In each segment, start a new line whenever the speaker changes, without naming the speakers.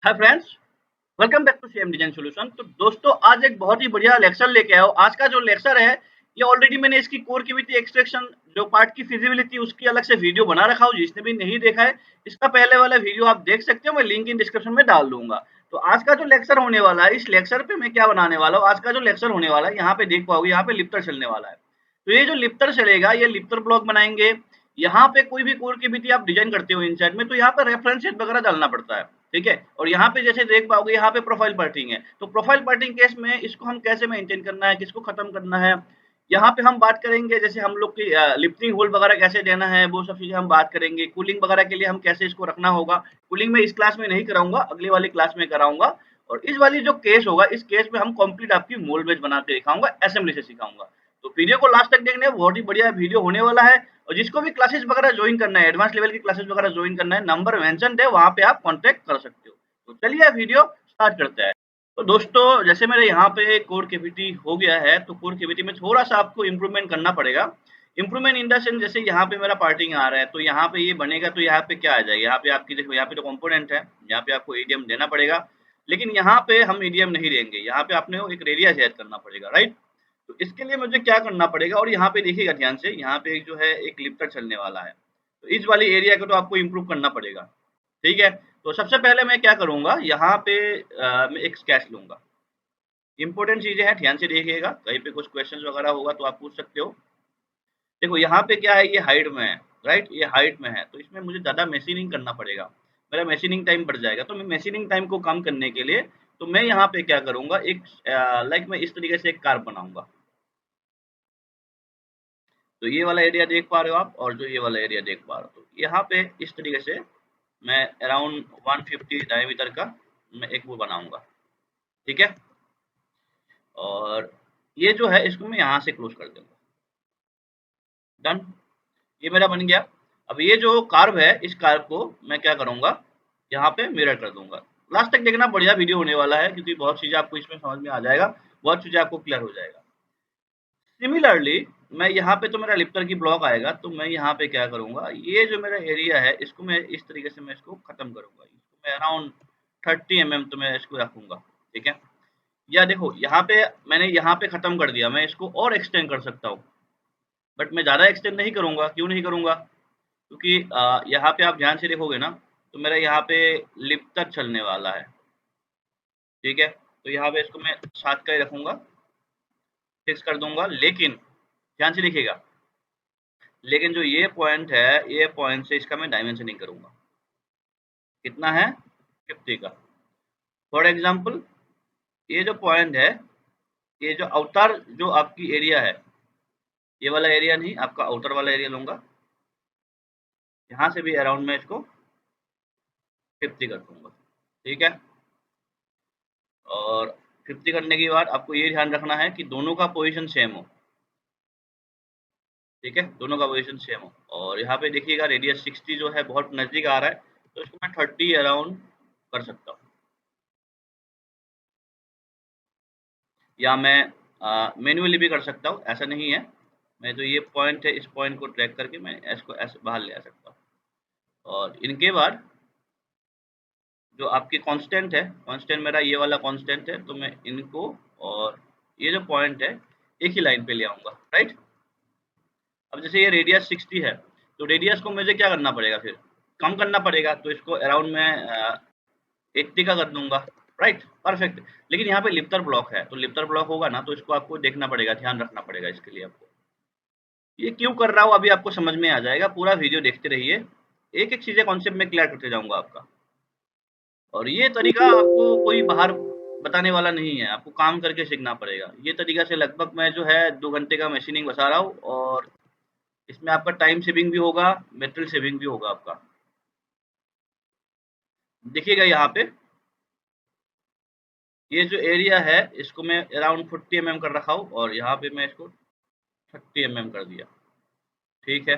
Hi friends, welcome back to CM design solution. तो दोस्तों, आज एक बहुत ही बढ़िया लेक्चर लेके आया हूं। आज का जो लेक्चर है, ये ऑलरेडी मैंने इसकी कोर कैविटी एक्सट्रैक्शन जो पार्ट की फिजिबिलिटी उसकी अलग से वीडियो बना रखा हूं। जिसने भी नहीं देखा है, इसका पहले वाला वीडियो आप देख सकते हो, मैं लिंक इन डिस्क्रिप्शन में डाल दूंगा। तो आज का जो लेक्चर होने वाला है, इस लेक्चर पे मैं क्या बनाने वाला हूँ, आज का जो लेक्चर होने वाला है, यहाँ पे देख पाओगे, यहाँ पे लिफ्टर चलने वाला है। तो ये जो लिफ्टर चलेगा, ये लिफ्टर ब्लॉक बनाएंगे। यहाँ पे कोई भी कोर कैविटी आप डिजाइन करते हो इनसाइड में, तो यहाँ पे रेफरेंस सेट वगैरह डालना पड़ता है। ठीक है। और यहाँ पे जैसे देख पाओगे, यहाँ पे प्रोफाइल पार्टिंग है। तो प्रोफाइल पार्टिंग केस में इसको हम कैसे मेंटेन करना है, किसको खत्म करना है, यहाँ पे हम बात करेंगे। जैसे हम लोग की लिफ्टिंग होल वगैरह कैसे देना है, वो सब चीजें हम बात करेंगे। कूलिंग वगैरह के लिए हम कैसे इसको रखना होगा। कूलिंग में इस क्लास में नहीं कराऊंगा, अगली वाली क्लास में कराऊंगा। और इस वाली जो केस होगा, इस केस में हम कंप्लीट आपकी मोल्ड बेस बना के दिखाऊंगा, असेंबली से सिखाऊंगा। तो वीडियो को लास्ट तक देखने, बहुत ही बढ़िया वीडियो होने वाला है। और जिसको भी क्लासेस वगैरह ज्वाइन करना है, एडवांस लेवल की क्लासेस वगैरह ज्वाइन करना है, नंबर मेंशन है, वहां पे आप कांटेक्ट कर सकते हो। तो चलिए वीडियो स्टार्ट करते हैं। तो दोस्तों, जैसे मेरे यहाँ पे कोर कैविटी हो गया है, तो कोर कैविटी में थोड़ा सा आपको इम्प्रूवमेंट करना पड़ेगा। इम्प्रूवमेंट इन द सेंस, जैसे यहाँ पे मेरा पार्टिंग आ रहा है, तो यहाँ पे ये बनेगा, तो यहाँ पे क्या आ जाएगा, यहाँ पे आपकी देखो, यहाँ पे तो कंपोनेंट है, यहाँ पे आपको ईडीएम देना पड़ेगा। लेकिन यहाँ पे हम ईडीएम नहीं देंगे, यहाँ पे आपने एक रेडियस ऐड करना पड़ेगा, राइट। तो इसके लिए मुझे क्या करना पड़ेगा, और यहाँ पे देखिएगा ध्यान से, यहाँ पे एक जो है एक लिफ्टर चलने वाला है। तो इस वाली एरिया को तो आपको इम्प्रूव करना पड़ेगा। ठीक है। तो सबसे पहले मैं क्या करूंगा, यहाँ पे मैं एक स्केच लूंगा। इंपॉर्टेंट चीजें हैं, ध्यान से देखिएगा, कहीं पे कुछ क्वेश्चन वगैरह होगा तो आप पूछ सकते हो। देखो यहाँ पे क्या है, ये हाइट में है, राइट, ये हाइट में है, तो इसमें मुझे ज़्यादा मशीनिंग करना पड़ेगा। मेरा मशीनिंग टाइम बढ़ जाएगा। तो मैं मशीनिंग टाइम को कम करने के लिए, तो मैं यहाँ पे क्या करूंगा, एक लाइक मैं इस तरीके से एक कार बनाऊंगा। तो ये वाला एरिया देख पा रहे हो आप, और जो ये वाला एरिया देख पा रहे हो, तो यहाँ पे इस तरीके से मैं अराउंड 150 डायमीटर का मैं एक वो बनाऊंगा। ठीक है। और ये जो है, इसको मैं यहाँ से क्लोज कर दूंगा। डन। ये मेरा बन गया। अब ये जो कार्व है, इस कार्व को मैं क्या करूंगा, यहाँ पे मिरर कर दूंगा। लास्ट तक देखना, बढ़िया वीडियो होने वाला है, क्योंकि बहुत चीजें आपको इसमें समझ में आ जाएगा, बहुत चीजें आपको क्लियर हो जाएगा। सिमिलरली, मैं यहाँ पे तो मेरा लिफ्टर की ब्लॉक आएगा, तो मैं यहाँ पे क्या करूंगा, ये जो मेरा एरिया है, इसको मैं इस तरीके से मैं इसको खत्म करूंगा। इसको मैं अराउंड 30 mm तो मैं इसको रखूंगा। ठीक है। या देखो, यहाँ पे मैंने यहाँ पे खत्म कर दिया, मैं इसको और एक्सटेंड कर सकता हूँ। बट मैं ज्यादा एक्सटेंड नहीं करूंगा। क्यों नहीं करूंगा, क्योंकि यहाँ पे आप ध्यान से देखोगे ना, तो मेरा यहाँ पे लिफ्टर चलने वाला है। ठीक है। तो यहाँ पे इसको मैं 7 का ही रखूंगा, फिक्स कर दूंगा। लेकिन ध्यान से देखिएगा, लेकिन जो ये पॉइंट है, ये पॉइंट से इसका मैं डायमेंशनिंग करूंगा। कितना है, 50 का। फॉर एग्जाम्पल, ये जो पॉइंट है, ये जो आउटर जो आपकी एरिया है, ये वाला एरिया नहीं, आपका आउटर वाला एरिया लूंगा। यहाँ से भी अराउंड में इसको 50 कर दूंगा। ठीक है। और 50 करने के बाद आपको ये ध्यान रखना है कि दोनों का पोजीशन सेम हो। ठीक है, दोनों का पोजीशन सेम हो। और यहाँ पे देखिएगा, रेडियस 60 जो है बहुत नजदीक आ रहा है, तो इसको मैं 30 अराउंड कर सकता हूँ। या मैं मैन्युअली भी कर सकता हूँ, ऐसा नहीं है। मैं जो ये पॉइंट है, इस पॉइंट को ट्रैक करके मैं इसको ऐसे बाहर ले आ सकता हूँ। और इनके बाद जो आपकी कांस्टेंट है, कांस्टेंट मेरा ये वाला कांस्टेंट है, तो मैं इनको और ये जो पॉइंट है, एक ही लाइन पे ले आऊंगा, राइट। अब जैसे ये रेडियस 60 है, तो रेडियस को मुझे क्या करना पड़ेगा, फिर कम करना पड़ेगा। तो इसको अराउंड में 80 का कर दूंगा, राइट, परफेक्ट। लेकिन यहाँ पे लिफ्टर ब्लॉक है, तो लिफ्टर ब्लॉक होगा ना, तो इसको आपको देखना पड़ेगा, ध्यान रखना पड़ेगा इसके लिए आपको। ये क्यों कर रहा हूँ, अभी आपको समझ में आ जाएगा, पूरा वीडियो देखते रहिए। एक एक चीजें कॉन्सेप्ट में क्लियर करते जाऊंगा आपका। और ये तरीका आपको कोई बाहर बताने वाला नहीं है, आपको काम करके सीखना पड़ेगा। ये तरीका से लगभग मैं जो है 2 घंटे का मशीनिंग बता रहा हूँ, और इसमें आपका टाइम सेविंग भी होगा, मेटेरियल सेविंग भी होगा आपका। देखिएगा यहाँ पे, ये जो एरिया है, इसको मैं अराउंड 40 mm कर रखा हूँ, और यहाँ पे मैं इसको 30 mm कर दिया। ठीक है,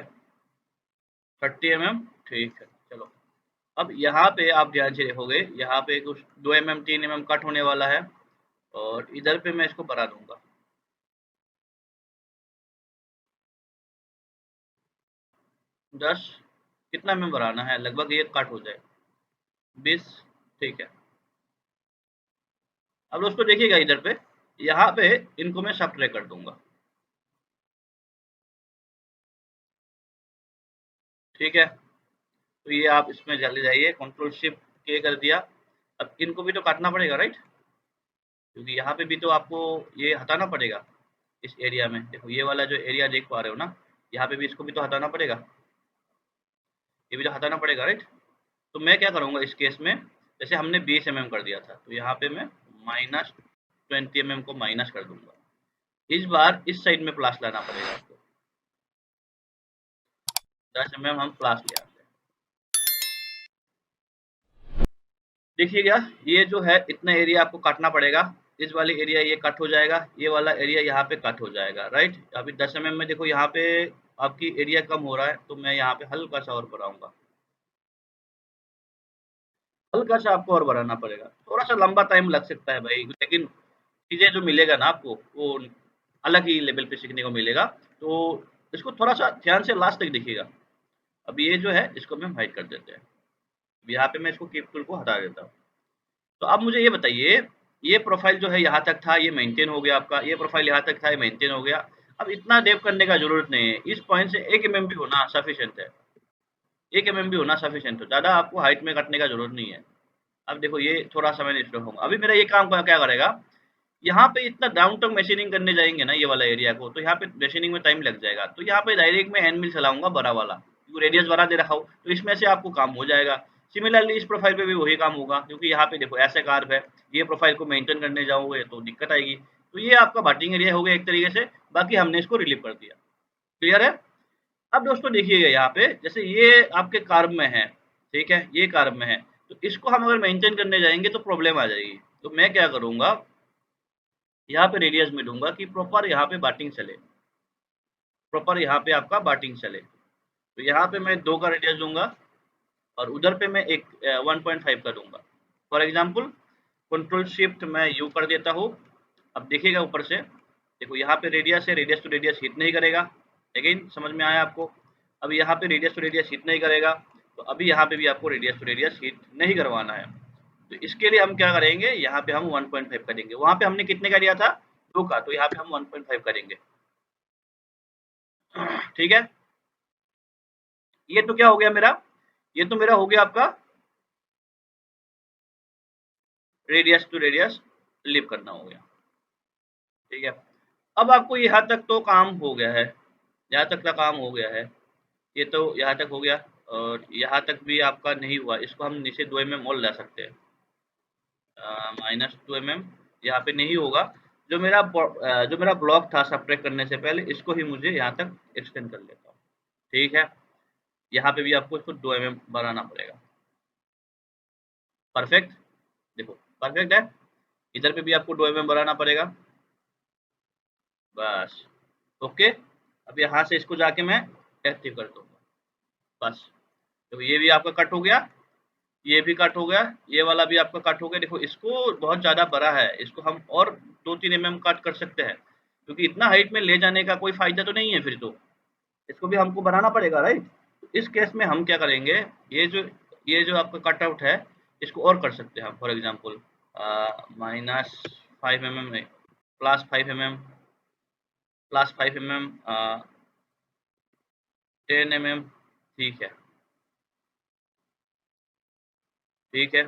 30 mm, ठीक है, चलो। अब यहाँ पे आप ध्यान से देखोगे, यहाँ पे कुछ 2 mm 3 mm कट होने वाला है, और इधर पे मैं इसको बढ़ा दूंगा 10। कितना में बढ़ाना है, लगभग ये कट हो जाए 20। ठीक है। अब दोस्तों देखिएगा इधर पे, यहाँ पे इनको मैं सब्ट्रैक्ट कर दूंगा, ठीक है। तो ये आप इसमें चले जाइए, कंट्रोल शिफ्ट के कर दिया। अब इनको भी तो काटना पड़ेगा, राइट, क्योंकि यहाँ पे भी तो आपको ये हटाना पड़ेगा। इस एरिया में देखो, ये वाला जो एरिया देख पा रहे हो ना, यहाँ पे भी इसको भी तो हटाना पड़ेगा, ये भी तो हटाना पड़ेगा, राइट। तो मैं क्या करूँगा इस केस में, जैसे हमने 20 mm कर दिया था, तो यहाँ पे मैं -20 mm को माइनस कर दूंगा। इस बार इस साइड में प्लस लाना पड़ेगा आपको, 10 mm हम प्लस ले आते हैं। देखिएगा ये जो है इतना एरिया आपको काटना पड़ेगा, इस वाले एरिया ये कट हो जाएगा, ये वाला एरिया यहाँ पे कट हो जाएगा, राइट। अभी 10 mm में देखो यहाँ पे आपकी एरिया कम हो रहा है, तो मैं यहाँ पे हल्का सा और बढ़ाऊंगा, हल्का सा आपको और बढ़ाना पड़ेगा। थोड़ा सा लंबा टाइम लग सकता है भाई, लेकिन चीजें जो मिलेगा ना आपको वो अलग ही लेवल पे सीखने को मिलेगा। तो इसको थोड़ा सा ध्यान से लास्ट तक देखिएगा। अब ये जो है इसको हम हाइड कर देते हैं, यहाँ पे मैं इसको कीप टूल को हटा देता हूँ। तो अब मुझे ये बताइए, ये प्रोफाइल जो है यहाँ तक था, ये मेंटेन हो गया आपका, ये प्रोफाइल यहाँ तक था, ये मेंटेन हो गया। अब इतना डेप करने का जरूरत नहीं है, इस पॉइंट से 1 mm भी होना सफिशिएंट है, 1 mm भी होना सफिशिएंट है, ज़्यादा आपको हाइट में कटने का जरूरत नहीं है। अब देखो ये थोड़ा सा मैंने स्लो होगा, अभी मेरा ये काम क्या करेगा, यहाँ पे इतना डाउन तक मशीनिंग करने जाएंगे ना ये वाला एरिया को, तो यहाँ पे मशीनिंग में टाइम लग जाएगा। तो यहाँ पे डायरेक्ट मैं हैंड मिल चलाऊंगा बड़ा वाला, क्योंकि रेडियस बड़ा दे रखा हूँ, तो इसमें से आपको काम हो जाएगा। सिमिलरली इस प्रोफाइल पे भी वही काम होगा, क्योंकि यहाँ पे देखो ऐसे कार्व है, ये प्रोफाइल को मेंटेन करने जाओगे तो दिक्कत आएगी। तो ये आपका बाटिंग एरिया हो गया एक तरीके से, बाकी हमने इसको रिलीव कर दिया। क्लियर है। अब दोस्तों देखिएगा यहाँ पे, जैसे ये आपके कार्ब में है, ठीक है, ये कार्ब में है, तो इसको हम अगर मेंटेन करने जाएंगे तो प्रॉब्लम आ जाएगी। तो मैं क्या करूंगा, यहाँ पे रेडियस में दूंगा कि प्रॉपर यहाँ पे बाटिंग चले, प्रॉपर यहाँ पे आपका बाटिंग चले। तो यहाँ पे मैं 2 का रेडियस दूंगा, और उधर पे मैं एक 1.5 का दूंगा। फॉर एग्जाम्पल कंट्रोल शिफ्ट मैं यू कर देता हूँ। अब देखिएगा ऊपर से, देखो यहाँ पे रेडियस है, रेडियस टू रेडियस हिट नहीं करेगा, अगेन समझ में आया आपको। अब यहाँ पे रेडियस टू रेडियस हिट नहीं करेगा, तो अभी यहाँ पे भी आपको रेडियस टू रेडियस हिट नहीं करवाना है। तो इसके लिए हम क्या करेंगे, यहाँ पे हम 1.5 करेंगे, वहां पे हमने कितने का दिया था, 2 का, तो यहाँ पे हम 1.5 करेंगे, ठीक है। ये तो क्या हो गया मेरा, ये तो मेरा हो गया आपका रेडियस टू रेडियस लिप करना हो गया, ठीक है। अब आपको यहाँ तक तो काम हो गया है, यहाँ तक का काम हो गया है, ये तो यहाँ तक हो गया, और यहाँ तक भी आपका नहीं हुआ, इसको हम नीचे 2 mm और ला सकते हैं, -2 mm, यहाँ पे नहीं होगा। जो मेरा ब्लॉक था सब्ट्रैक्ट करने से पहले, इसको ही मुझे यहाँ तक एक्सटेंड कर लेता हूँ, ठीक है। यहाँ पे भी आपको इसको 2 mm बनाना पड़ेगा, परफेक्ट, देखो परफेक्ट है। इधर पे भी आपको 2 mm बनाना पड़ेगा, बस, ओके। अब यहाँ से इसको जाके मैं एक्टिव कर दूंगा, बस। तो ये भी आपका कट हो गया, ये भी कट हो गया, ये वाला भी आपका कट हो गया। देखो इसको बहुत ज़्यादा बड़ा है, इसको हम और 2-3 mm कट कर सकते हैं, क्योंकि इतना हाइट में ले जाने का कोई फ़ायदा तो नहीं है फिर तो, इसको भी हमको बनाना पड़ेगा, राइट। इस केस में हम क्या करेंगे, ये जो आपका कट आउट है, इसको और कर सकते हैं हम। फॉर एग्जांपल -5 mm में +5 mm, +5 mm, 10 mm, ठीक है, ठीक है।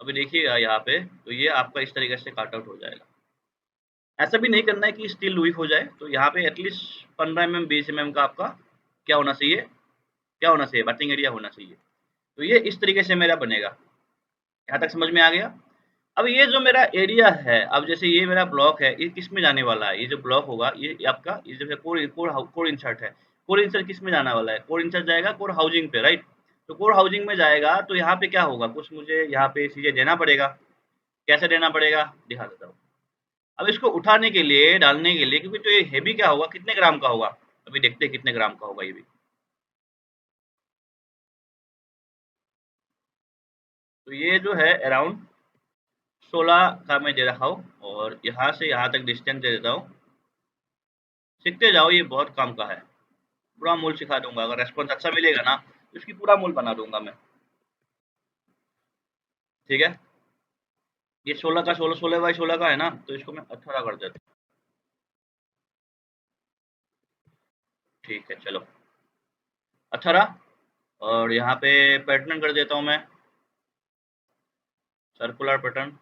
अभी देखिएगा यहाँ पे, तो ये आपका इस तरीके से कट आउट हो जाएगा। ऐसा भी नहीं करना है कि स्टील वीक हो जाए, तो यहाँ पे एटलीस्ट 15 mm 20 mm का आपका क्या होना चाहिए, क्या होना चाहिए, बटिंग एरिया होना चाहिए। तो ये इस तरीके से मेरा बनेगा, यहाँ तक समझ में आ गया। अब ये जो मेरा एरिया है, अब जैसे ये मेरा ब्लॉक है, ये किस में जाने वाला है, ये जो ब्लॉक होगा, ये आपका ये जो कोर इंसर्ट है, कोर इंसर्ट किस में जाने वाला है, कोर इंसर्ट जाएगा कोर हाउसिंग पे, राइट। तो कोर हाउसिंग में जाएगा, तो यहाँ पे क्या होगा, कुछ मुझे यहाँ पे चीजें देना पड़ेगा। कैसे देना पड़ेगा, दिखा देता हूँ। अब इसको उठाने के लिए, डालने के लिए, क्योंकि तो ये हेवी क्या होगा, कितने ग्राम का होगा, अभी देखते हैं कितने ग्राम का होगा ये भी। तो ये जो है अराउंड 16 का मैं दे रखा हूँ, और यहाँ से यहाँ तक डिस्टेंस दे देता हूँ। सीखते जाओ, ये बहुत काम का है, पूरा मूल सिखा दूंगा, अगर रेस्पॉन्स अच्छा मिलेगा ना, इसकी पूरा मूल बना दूंगा मैं। ठीक है, ये 16 का 16 16 बाई 16 का है ना, तो इसको मैं 18 कर देता हूँ। ठीक है चलो 18, और यहाँ पे पैटर्न कर देता हूँ मैं, सर्कुलर पैटर्न।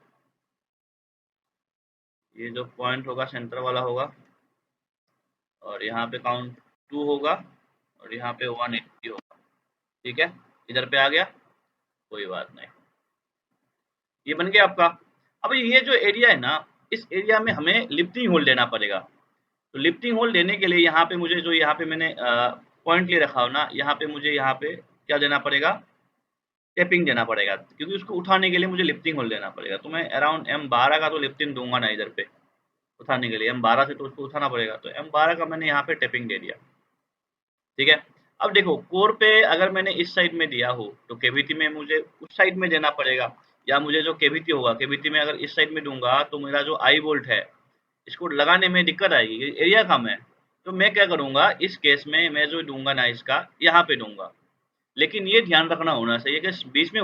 ये जो पॉइंट होगा सेंटर वाला होगा, और यहाँ पे काउंट 2 होगा, और यहाँ पे 180 होगा। ठीक है, इधर पे आ गया, कोई बात नहीं, ये बन गया आपका। अब ये जो एरिया है ना, इस एरिया में हमें लिफ्टिंग होल देना पड़ेगा। तो लिफ्टिंग होल देने के लिए यहाँ पे मुझे जो यहाँ पे मैंने पॉइंट ले रखा हो ना, यहाँ पे मुझे यहाँ पे क्या देना पड़ेगा, टेपिंग देना पड़ेगा, क्योंकि उसको उठाने के लिए मुझे लिफ्टिंग होल देना पड़ेगा। तो मैं अराउंड M12 का तो लिफ्टिंग दूंगा ना इधर पे उठाने के लिए, M12 से तो उसको उठाना पड़ेगा, तो M12 का मैंने यहाँ पे टेपिंग दे दिया। ठीक है, अब देखो कोर पे अगर मैंने इस साइड में दिया हो तो केविटी में मुझे उस साइड में देना पड़ेगा, या मुझे जो केविटी होगा, केविटी में अगर इस साइड में दूंगा तो मेरा जो आई बोल्ट है इसको लगाने में दिक्कत आएगी, एरिया कम है। तो मैं क्या करूंगा इस केस में, मैं जो दूंगा ना इसका यहाँ पे दूंगा। लेकिन ये ध्यान रखना होना चाहिए कि बीच में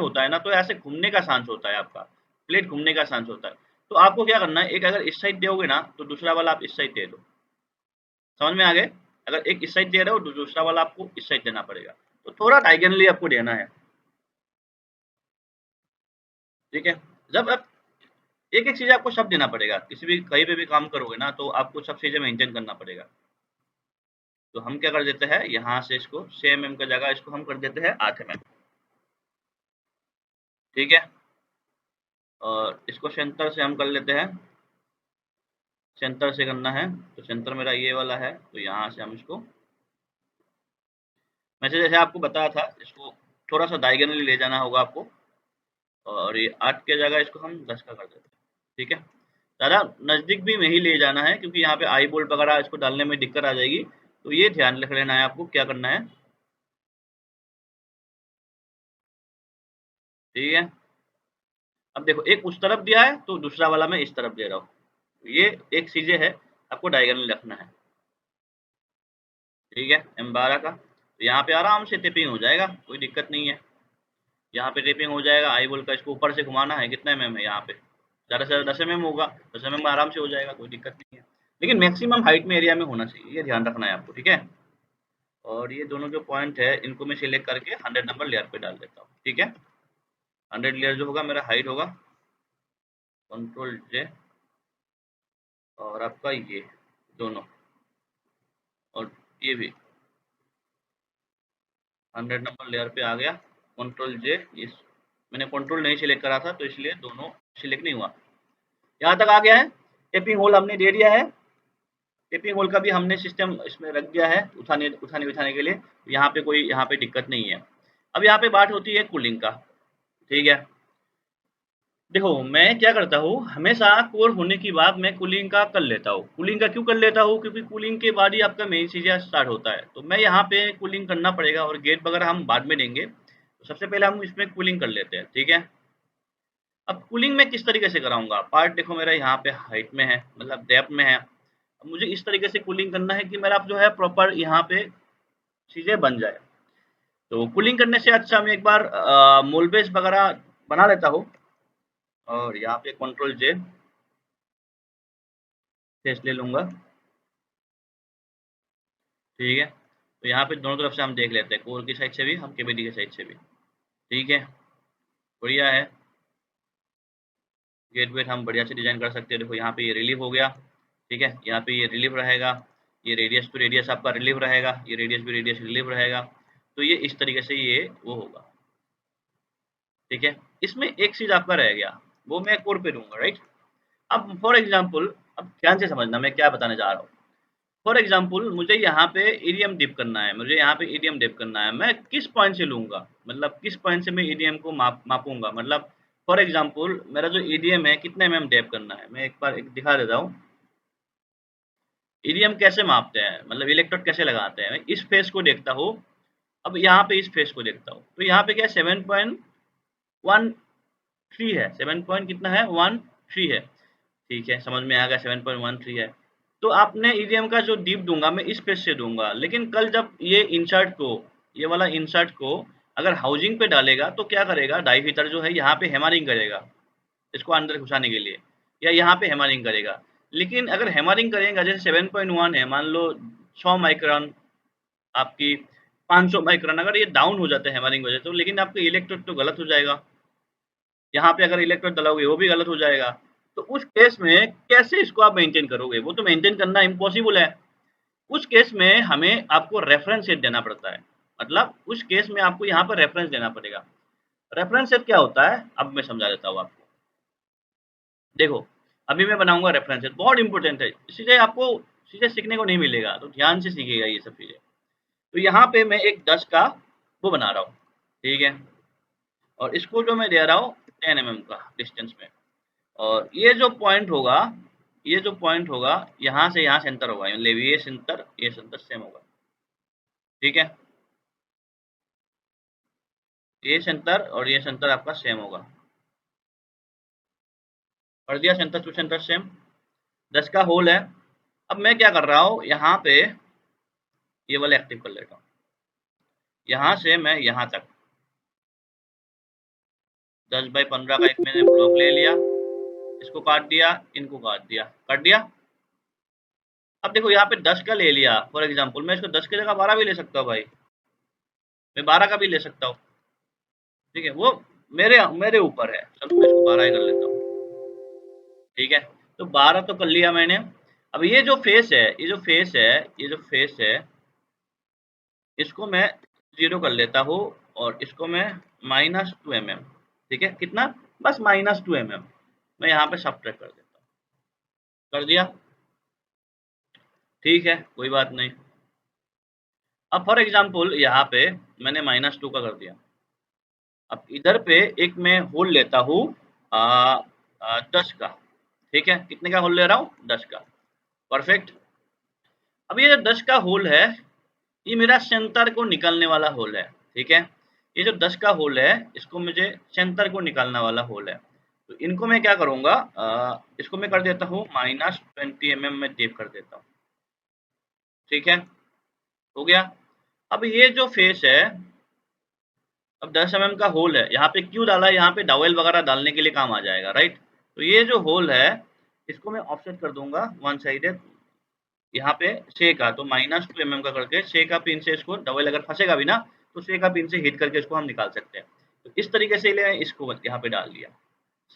होता है ना, तो ऐसे घूमने का चांस होता है, आपका प्लेट घूमने का चांस होता है। तो आपको क्या करना है, एक अगर इस साइड दोगे ना तो दूसरा वाला आप इस साइड दे दो। समझ में आ गए, अगर एक इस साइड दे रहे हो तो दूसरा वाला आपको इस साइड देना पड़ेगा, तो थोड़ा डायगोनली आपको देना है। ठीक है, जब आप एक एक चीज आपको सब देना पड़ेगा, किसी भी कहीं पे भी काम करोगे ना तो आपको सब चीजें मेंटेन करना पड़ेगा। तो हम क्या कर देते हैं, यहाँ से इसको 6 mm का जगह इसको हम कर देते हैं 8 mm। ठीक है, और इसको सेंटर से हम कर लेते हैं, सेंटर से करना है, तो सेंटर मेरा ये वाला है, तो यहाँ से हम इसको, मैं जैसे आपको बताया था, इसको थोड़ा सा डायगोनली ले जाना होगा आपको, और ये 8 के जगह इसको हम 10 का कर देते हैं। ठीक है, ज़्यादा नज़दीक भी नहीं ले जाना है, क्योंकि यहाँ पे आई बोल्ट वगैरह इसको डालने में दिक्कत आ जाएगी, तो ये ध्यान रख लेना है आपको क्या करना है। ठीक है, अब देखो एक उस तरफ दिया है तो दूसरा वाला मैं इस तरफ दे रहा हूँ, ये एक चीज़ें है, आपको डायगोनल रखना है। ठीक है, M12 का, तो यहाँ पे आराम से टेपिंग हो जाएगा, कोई दिक्कत नहीं है। यहाँ पे टेपिंग हो जाएगा, आई बोल का इसको ऊपर से घुमाना है, कितना mm है यहाँ पे, ज़्यादा से ज़्यादा 10 mm होगा, 10 mm में आराम से हो जाएगा, कोई दिक्कत नहीं है। लेकिन मैक्सिमम हाइट में एरिया में होना चाहिए, ये ध्यान रखना है आपको। ठीक है, और ये दोनों जो पॉइंट है इनको मैं सिलेक्ट करके 100 नंबर लेयर पे डाल देता हूँ। ठीक है, 100 लेयर जो होगा मेरा हाइट होगा, Ctrl+J, और आपका ये दोनों, और ये भी 100 नंबर लेयर पे आ गया, Ctrl+J। इस मैंने कंट्रोल नहीं सिलेक्ट करा था तो इसलिए दोनों सिलेक्ट नहीं हुआ। यहाँ तक आ गया है, टेपिंग होल हमने दे दिया है, टेपिंग होल का भी हमने सिस्टम इसमें रख दिया है उठाने उठाने बिठाने के लिए, यहाँ पे दिक्कत नहीं है। अब यहाँ पे बात होती है कूलिंग का। ठीक है, देखो मैं क्या करता हूँ, हमेशा कोर होने की बाद मैं कूलिंग का कर लेता हूँ। कूलिंग का क्यों कर लेता हूँ, क्योंकि कूलिंग के बाद ही आपका मेन चीज़ें स्टार्ट होता है। तो मैं यहाँ पे कूलिंग करना पड़ेगा, और गेट वगैरह हम बाद में देंगे, तो सबसे पहले हम इसमें कूलिंग कर लेते हैं। ठीक है, अब कूलिंग मैं किस तरीके से कराऊंगा, पार्ट देखो मेरा यहाँ पे हाइट में है, मतलब डेप्थ में है। अब मुझे इस तरीके से कूलिंग करना है कि मेरा जो है प्रॉपर यहाँ पे चीज़ें बन जाए। तो कूलिंग करने से अच्छा मैं एक बार मोल बेस वगैरह बना लेता हूँ, और यहाँ पे Ctrl+J फेस ले लूँगा। ठीक है, तो यहाँ पे दोनों तरफ से हम देख लेते हैं, कोर की साइड से भी, हम केवीडी की साइड से भी। ठीक है, बढ़िया है, गेट वेट हम बढ़िया से डिजाइन कर सकते हैं। देखो यहाँ पे ये रिलीफ हो गया। ठीक है, यहाँ पे ये रिलीफ रहेगा, ये रेडियस टू रेडियस आपका रिलीफ रहेगा, ये रेडियस भी रेडियस रिलीफ रहेगा। तो ये इस तरीके से ये वो होगा। ठीक है, इसमें एक चीज आपका रह गया, वो मैं कोर पे दूंगा, राइट। अब फॉर एग्जाम्पल, अब ध्यान से समझना मैं क्या बताने जा रहा हूँ। फॉर एग्जाम्पल मुझे यहाँ पे ईडीएम डिप करना है, मुझे यहाँ पे ईडीएम डिप करना है, मैं किस पॉइंट से लूंगा, मतलब किस पॉइंट से मैं ईडीएम को मापूंगा, मतलब फॉर एग्जाम्पल मेरा जो ईडीएम है कितने mm डेप करना है, मैं एक बार दिखा देता हूँ। ईडीएम कैसे मापते हैं, मतलब इलेक्ट्रोड कैसे लगाते हैं, मैं इस फेस को देखता हूँ। अब यहाँ पे इस फेस को देखता हूँ, तो यहाँ पे क्या 7.13 है, 7 पॉइंट कितना है 13 है। ठीक है, समझ में आ गया, 7.13 है। तो आपने ईडीएम का जो डीप दूंगा मैं इस पेज से दूंगा, लेकिन कल जब ये इंसर्ट को ये वाला इंसर्ट को अगर हाउसिंग पे डालेगा तो क्या करेगा, डाई हीटर जो है यहाँ पे हैमरिंग करेगा इसको अंदर घुसाने के लिए, या यहाँ पे हैमरिंग करेगा। लेकिन अगर हैमरिंग करेगा जैसे 7.1 है, मान लो 100 माइक्रोन आपकी 500 माइक्रोन, अगर ये डाउन हो जाता है हैमरिंग वजह से, तो लेकिन आपका इलेक्ट्रोड तो गलत हो जाएगा। यहाँ पे अगर इलेक्ट्रोड डलाओगे वो भी गलत हो जाएगा। तो उस केस में कैसे इसको आप मेंटेन करोगे, वो तो मेंटेन करना इम्पॉसिबल है। उस केस में हमें आपको रेफरेंस सेट देना पड़ता है, मतलब उस केस में आपको यहाँ पर रेफरेंस देना पड़ेगा। रेफरेंस सेट क्या होता है, अब मैं समझा देता हूँ आपको। देखो, अभी मैं बनाऊंगा रेफरेंस सेट, बहुत इंपॉर्टेंट है, सीधे आपको सीधे सीखने को नहीं मिलेगा, तो ध्यान से सीखिएगा ये सब चीजें। तो यहाँ पे मैं एक 10 का वो बना रहा हूँ, ठीक है, और इसको जो मैं दे रहा हूँ 10 mm का डिस्टेंस में, और ये जो पॉइंट होगा यहाँ से यहाँ सेंटर होगा, मतलब ये सेंटर सेम होगा, ठीक है, ये सेंटर और ये सेंटर आपका सेम होगा। कर दिया सेंटर टू सेंटर सेम, 10 का होल है। अब मैं क्या कर रहा हूँ, यहाँ पे ये वाला एक्टिव कर लेता हूँ, यहाँ से मैं यहाँ तक 10/15 का एक मैंने ब्लॉक ले लिया, इसको काट दिया, इनको काट दिया, काट दिया। अब देखो यहाँ पे 10 का ले लिया फॉर एग्जांपल, मैं इसको 10 की जगह 12 भी ले सकता हूँ भाई, मैं 12 का भी ले सकता हूँ, ठीक है, वो मेरे मेरे ऊपर है। चलो मैं इसको 12 ही कर लेता हूँ, ठीक है। तो 12 तो कर लिया मैंने। अब ये जो फेस है, इसको मैं 0 कर लेता हूँ, और इसको मैं -2 mm, ठीक है, कितना, बस -2 mm मैं यहाँ पे सब्ट्रैक्ट कर देता हूँ, कर दिया, ठीक है, कोई बात नहीं। अब फॉर एग्जांपल यहाँ पे मैंने -2 का कर दिया। अब इधर पे एक मैं होल लेता हूँ 10 का, ठीक है, कितने का होल ले रहा हूँ, 10 का, परफेक्ट। अब ये जो 10 का होल है, ये मेरा सेंटर को निकालने वाला होल है, ठीक है, ये जो 10 का होल है, इसको मुझे सेंटर को निकालना वाला होल है। तो इनको मैं क्या करूंगा, इसको मैं कर देता हूँ -20 mm में टेप कर देता हूँ, ठीक है, हो गया। अब ये जो फेस है, अब 10 mm का होल है, यहाँ पे क्यों डाला है, यहाँ पे डॉवेल वगैरह डालने के लिए काम आ जाएगा, राइट। तो ये जो होल है, इसको मैं ऑफसेट कर दूंगा वन साइडेड, यहाँ पे 6 का, तो -2 mm का करके 6 का पिन से इसको डबल, अगर फंसेगा भी ना तो 6 का पिन से हिट करके इसको हम निकाल सकते हैं। तो इस तरीके से इसको यहाँ पे डाल दिया,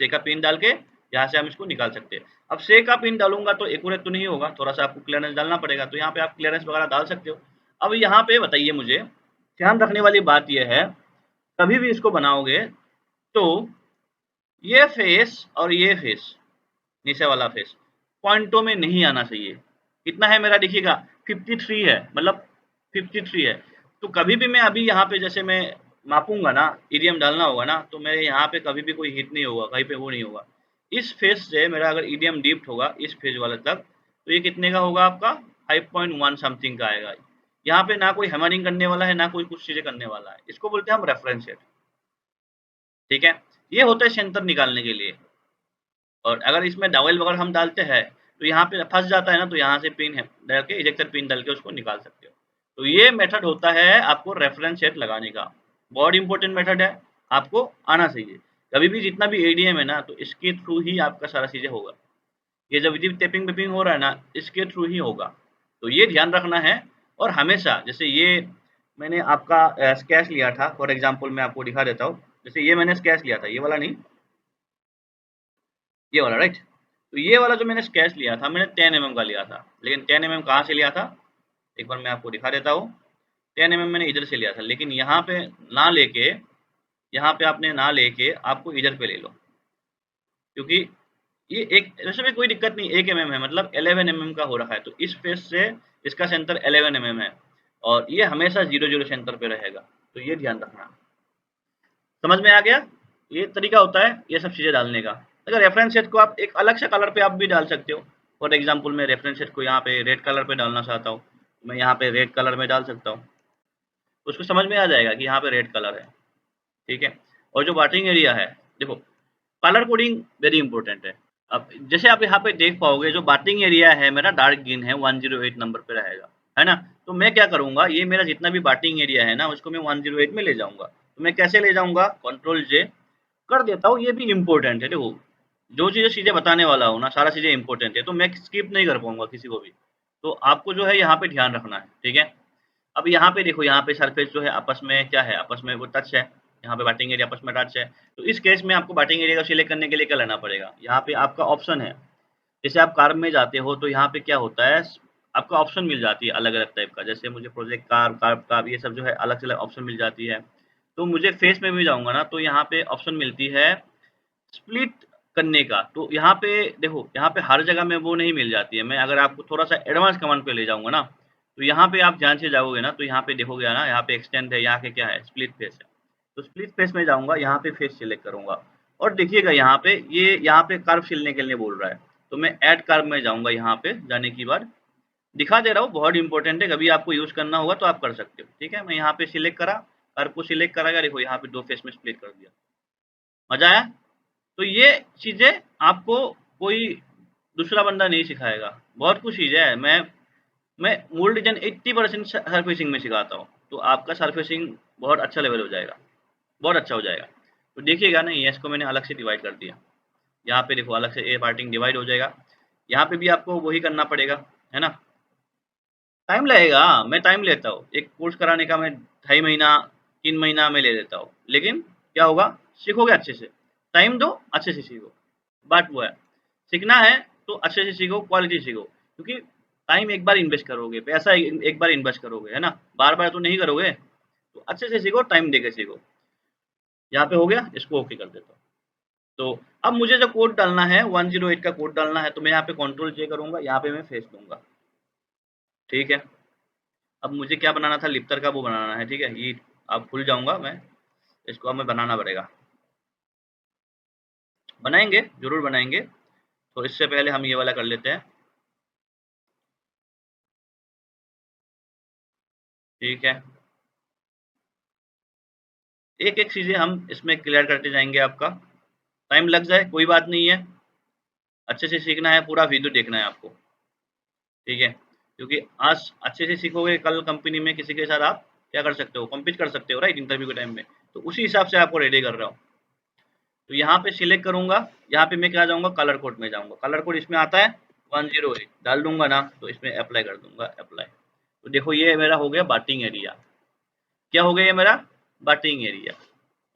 6 का पिन डाल के यहाँ से हम इसको निकाल सकते हैं। अब 6 का पिन डालूंगा तो एक्यूरेट तो नहीं होगा, थोड़ा सा आपको क्लियरेंस डालना पड़ेगा, तो यहाँ पे आप क्लियरेंस वगैरह डाल सकते हो। अब यहाँ पे बताइए, मुझे ध्यान रखने वाली बात यह है, कभी भी इसको बनाओगे तो ये फेस और ये फेस, नीचे वाला फेस पॉइंटों में नहीं आना चाहिए। कितना है मेरा, देखिएगा 53 है, मतलब 53 है। तो कभी भी मैं अभी यहाँ पे जैसे मैं मापूंगा ना, ईडीएम डालना होगा ना, तो मेरे यहाँ पे कभी भी कोई हिट नहीं होगा, कहीं पे वो नहीं होगा। इस फेज से मेरा अगर ईडीएम डीप्ट होगा इस फेज वाले तक, तो ये कितने का होगा आपका, 5.1 समथिंग का आएगा। यहाँ पे ना कोई हैमरिंग करने वाला है, ना कोई कुछ चीजें करने वाला है, इसको बोलते हैं हम रेफरेंस सेट, ठीक है। ये होता है सेंटर निकालने के लिए। और अगर इसमें डॉवेल वगैरह हम डालते हैं तो यहाँ पे फंस जाता है ना, तो यहाँ से पिन है डाल के, इजेक्टर पिन डाल के उसको निकाल सकते हो। तो ये मेथड होता है आपको रेफरेंस सेट लगाने का, बहुत इंपॉर्टेंट मेथड है, आपको आना चाहिए। कभी भी जितना भी एडीएम है ना, तो इसके थ्रू ही आपका सारा चीजें होगा। ये जब विद टेपिंग वेपिंग हो रहा है ना, इसके थ्रू ही होगा, तो ये ध्यान रखना है। और हमेशा जैसे ये मैंने आपका स्केच लिया था, फॉर एग्जाम्पल मैं आपको दिखा देता हूँ, जैसे ये मैंने स्केच लिया था, ये वाला नहीं, ये वाला, राइट। तो ये वाला जो मैंने स्केच लिया था, मैंने 10 mm का लिया था, लेकिन 10 mm कहाँ से लिया था, एक बार मैं आपको दिखा देता हूँ। 10 mm मैंने इधर से लिया था, लेकिन यहाँ पे ना लेके, यहाँ पे आपने ना लेके आपको इधर पे ले लो, क्योंकि ये एक वैसे में कोई दिक्कत नहीं, 1 mm है, मतलब 11 mm का हो रहा है, तो इस फेस से इसका सेंटर 11 mm है, और ये हमेशा 0 0 सेंटर पे रहेगा, तो ये ध्यान रखना। समझ में आ गया, ये तरीका होता है ये सब चीजें डालने का। अगर रेफरेंस सेट को आप एक अलग से कलर पे आप भी डाल सकते हो, फॉर एग्जांपल मैं रेफरेंस सेट को यहाँ पे रेड कलर पे डालना चाहता हूँ, मैं यहाँ पे रेड कलर में डाल सकता हूँ, तो उसको समझ में आ जाएगा कि यहाँ पे रेड कलर है, ठीक है। और जो वाटरिंग एरिया है, देखो कलर कोडिंग वेरी इंपॉर्टेंट है। अब जैसे आप यहाँ पे देख पाओगे, जो बाटिंग एरिया है मेरा डार्क ग्रीन है, 108 नंबर पे रहेगा, है ना? तो मैं क्या करूँगा, ये मेरा जितना भी बाटिंग एरिया है ना, उसको मैं 108 में ले जाऊँगा। तो मैं कैसे ले जाऊँगा? कंट्रोल जे कर देता हूँ, ये भी इम्पोर्टेंट है। देखो, जो चीज़ें बताने वाला हूँ ना, सारा चीज़ें इम्पोर्टेंट है, तो मैं स्किप नहीं कर पाऊँगा किसी को भी। तो आपको जो है यहाँ पे ध्यान रखना है, ठीक है? अब यहाँ पे देखो, यहाँ पे सरफेस जो है आपस में क्या है, आपस में वो टच है। यहाँ पे बाटिंग एरिया आपस में टच है। तो इस केस में आपको बाटिंग एरिया को सिलेक्ट करने के लिए क्या लेना पड़ेगा? यहाँ पे आपका ऑप्शन है। जैसे आप कार में जाते हो तो यहाँ पे क्या होता है, आपको ऑप्शन मिल जाती है अलग-अलग टाइप का। जैसे मुझे प्रोजेक्ट कार, कार्ब कार ये सब जो है अलग से अलग ऑप्शन मिल जाती है। तो मुझे फेस में भी जाऊँगा ना, तो यहाँ पे ऑप्शन मिलती है स्प्लिट करने का। तो यहाँ पे देखो, यहाँ पे हर जगह में वो नहीं मिल जाती है। मैं अगर आपको थोड़ा-सा एडवांस कमांड पे ले जाऊँगा ना, तो यहाँ पे आप ध्यान से जाओगे ना, तो यहाँ पे देखोगे ना, यहाँ पे एक्सटेंड है, यहाँ पे क्या है, स्प्लिट फेस है। तो स्प्लिट फेस में जाऊँगा, यहाँ पे फेस सिलेक्ट करूँगा और देखिएगा यहाँ पे ये यहाँ पे कर्व सिलने के लिए बोल रहा है। तो मैं ऐड कर्व में जाऊँगा, यहाँ पे जाने के बाद दिखा दे रहा हूँ, बहुत इंपॉर्टेंट है, कभी आपको यूज़ करना होगा तो आप कर सकते हो, ठीक है? मैं यहाँ पे सिलेक्ट करा, कर्व को सिलेक्ट करा, देखो यहाँ पे 2 फेस में स्प्लिट कर दिया। मज़ा आया? तो ये चीज़ें आपको कोई दूसरा बंदा नहीं सिखाएगा। बहुत कुछ चीज़ें हैं। मैं मूल डिज़ाइन 80% सरफेसिंग में सिखाता हूँ। तो आपका सरफेसिंग बहुत अच्छा लेवल हो जाएगा, बहुत अच्छा हो जाएगा। तो देखिएगा ना, ये इसको मैंने अलग से डिवाइड कर दिया। यहाँ पे देखो, अलग से ए पार्टिंग डिवाइड हो जाएगा। यहाँ पे भी आपको वही करना पड़ेगा, है ना? टाइम लगेगा, मैं टाइम लेता हूँ। एक कोर्स कराने का मैं 2.5 महीना, 3 महीना में ले लेता हूँ। लेकिन क्या होगा, सीखोगे अच्छे से। टाइम दो, अच्छे से सीखो। बात वो है। सीखना है तो अच्छे से सीखो, क्वालिटी सीखो। क्योंकि टाइम एक बार इन्वेस्ट करोगे, पैसा एक बार इन्वेस्ट करोगे, है ना? बार-बार तो नहीं करोगे। तो अच्छे से सीखो, टाइम देके सीखो। यहाँ पे हो गया, इसको ओके कर देता हूँ। तो अब मुझे जो कोड डालना है, 108 का कोड डालना है, तो मैं यहाँ पे कंट्रोल जे करूँगा, यहाँ पे मैं फेस दूँगा। ठीक है? अब मुझे क्या बनाना था, लिफ्टर का वो बनाना है, ठीक है? ये अब भूल जाऊँगा मैं, इसको हमें बनाना पड़ेगा। बनाएँगे, ज़रूर बनाएँगे। तो इससे पहले हम ये वाला कर लेते हैं। ठीक है? एक-एक चीज़ें हम इसमें क्लियर करते जाएँगे आपका। टाइम लग जाए, कोई बात नहीं है। अच्छे से सीखना है, पूरा वीडियो देखना है आपको। ठीक है? क्योंकि आज अच्छे से सीखोगे, कल कंपनी में किसी के साथ आप क्या कर सकते हो, कम्पीट कर सकते हो, राइट? इंटरव्यू के टाइम में। तो उसी हिसाब से आपको रेडी कर रहा हूँ। तो यहाँ पे सिलेक्ट करूँगा, यहाँ पे मैं क्या जाऊँगा, कलर कोड में जाऊँगा। कलर कोड इसमें आता है 108, डाल दूँगा ना, तो इसमें अप्लाई कर दूँगा, अप्लाई। तो देखो, ये मेरा हो गया बाटिंग एरिया। क्या हो गया ये मेरा? बाटिंग एरिया,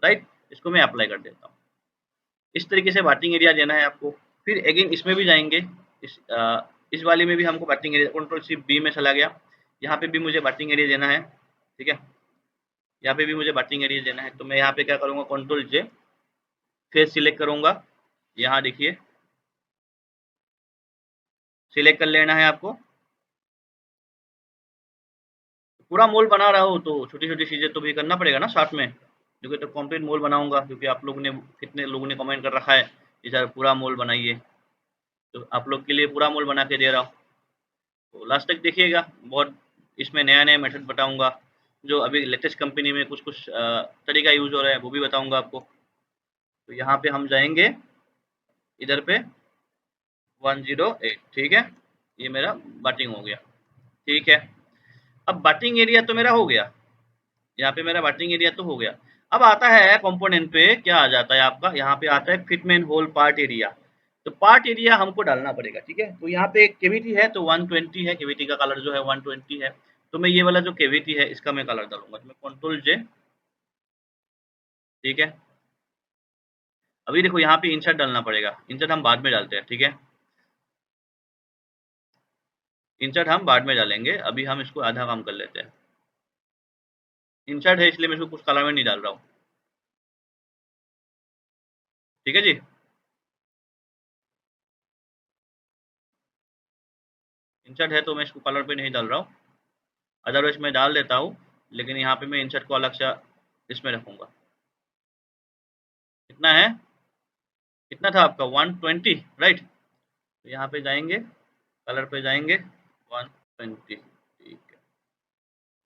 राइट? इसको मैं अप्लाई कर देता हूँ। इस तरीके से बाटिंग एरिया देना है आपको। फिर अगेन इसमें भी जाएँगे, इस वाले में भी हमको बाटिंग एरिया, कंट्रोल शिफ्ट बी में चला गया। यहाँ पे भी मुझे बाटिंग एरिया देना है, ठीक है? यहाँ पे भी मुझे बाटिंग एरिया देना है, तो मैं यहाँ पे क्या करूँगा, कंट्रोल जे, फेस सिलेक्ट करूँगा। यहाँ देखिए, सिलेक्ट कर लेना है आपको। पूरा मॉल बना रहा हूँ तो छोटी-छोटी चीज़ें तो भी करना पड़ेगा ना साथ में, क्योंकि तो कंप्लीट मॉल बनाऊँगा, क्योंकि आप लोगों ने, कितने लोगों ने कमेंट कर रखा है कि सर पूरा मॉल बनाइए, तो आप लोग के लिए पूरा मॉल बना के दे रहा हूँ। तो लास्ट तक देखिएगा, बहुत इसमें नया-नया मेथड बताऊँगा, जो अभी लेटेस्ट कंपनी में कुछ-कुछ तरीका यूज़ हो रहा है, वो भी बताऊँगा आपको। तो यहाँ पे हम जाएँगे, इधर पे 108, ठीक है? ये मेरा बाटिंग हो गया, ठीक है? अब बाटिंग एरिया तो मेरा हो गया। यहाँ पे मेरा बाटिंग एरिया तो हो गया। अब आता है कंपोनेंट पे, क्या आ जाता है आपका, यहाँ पे आता है फिटमेन होल पार्ट एरिया। तो पार्ट एरिया हमको डालना पड़ेगा, ठीक है? तो यहाँ पे एक केविटी है, तो 120 है, केविटी का कलर जो है 120 है। तो मैं ये वाला जो केविटी है, इसका मैं कलर डालूँगा। तो मैं कंट्रोल जे, ठीक है? अभी देखो, यहाँ पे इंसर्ट डालना पड़ेगा। इंसर्ट हम बाद में डालते हैं, ठीक है? इंसर्ट हम बाद में डालेंगे, अभी हम इसको आधा काम कर लेते हैं। इंसर्ट है, इसलिए मैं इसको कुछ कलर में नहीं डाल रहा हूँ। ठीक है जी? इंसर्ट है तो मैं इसको कलर पे नहीं डाल रहा हूँ, अदरवाइज़ मैं डाल देता हूँ, लेकिन यहाँ पे मैं इंसर्ट को अलग से इसमें रखूँगा। कितना है? कितना था आपका? 120, राइट? तो यहाँ पे जाएँगे, कलर पे जाएँगे, 120, ठीक है।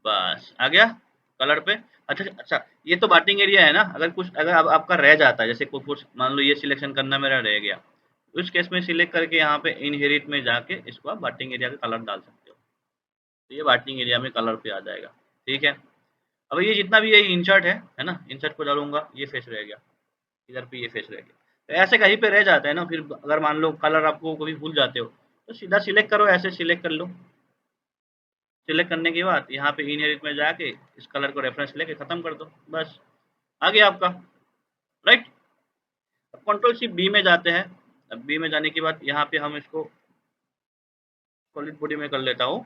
बस, आ गया कलर पे। अच्छा, अच्छा, ये तो बाटिंग एरिया है ना, अगर कुछ, अगर अब आपका रह जाता है, जैसे कुछ मान लो ये सिलेक्शन करना मेरा रह गया, उस केस में सिलेक्ट करके यहाँ पे इनहेरिट में जाके इसको आप बाटिंग एरिया का कलर डाल सकते हो। तो ये वार्निंग एरिया में कलर पे आ जाएगा। ठीक है, अब ये जितना भी ये इंसर्ट है ना, इंसर्ट को डालूंगा, ये फेस रह गया, इधर पे ये फेस रह गया। तो ऐसे कहीं पे रह जाता है ना, फिर अगर मान लो कलर आपको कभी भूल जाते हो तो सीधा सिलेक्ट करो, ऐसे सिलेक्ट कर लो। सिलेक्ट करने के बाद यहाँ पे इनहेरिट में जाके इस कलर को रेफरेंस लेके खत्म कर दो, बस आ गया आपका। राइट, अब कंट्रोल शिफ्ट बी में जाते हैं। अब बी में जाने के बाद यहाँ पे हम इसको सॉलिड बॉडी में कर लेता हूँ,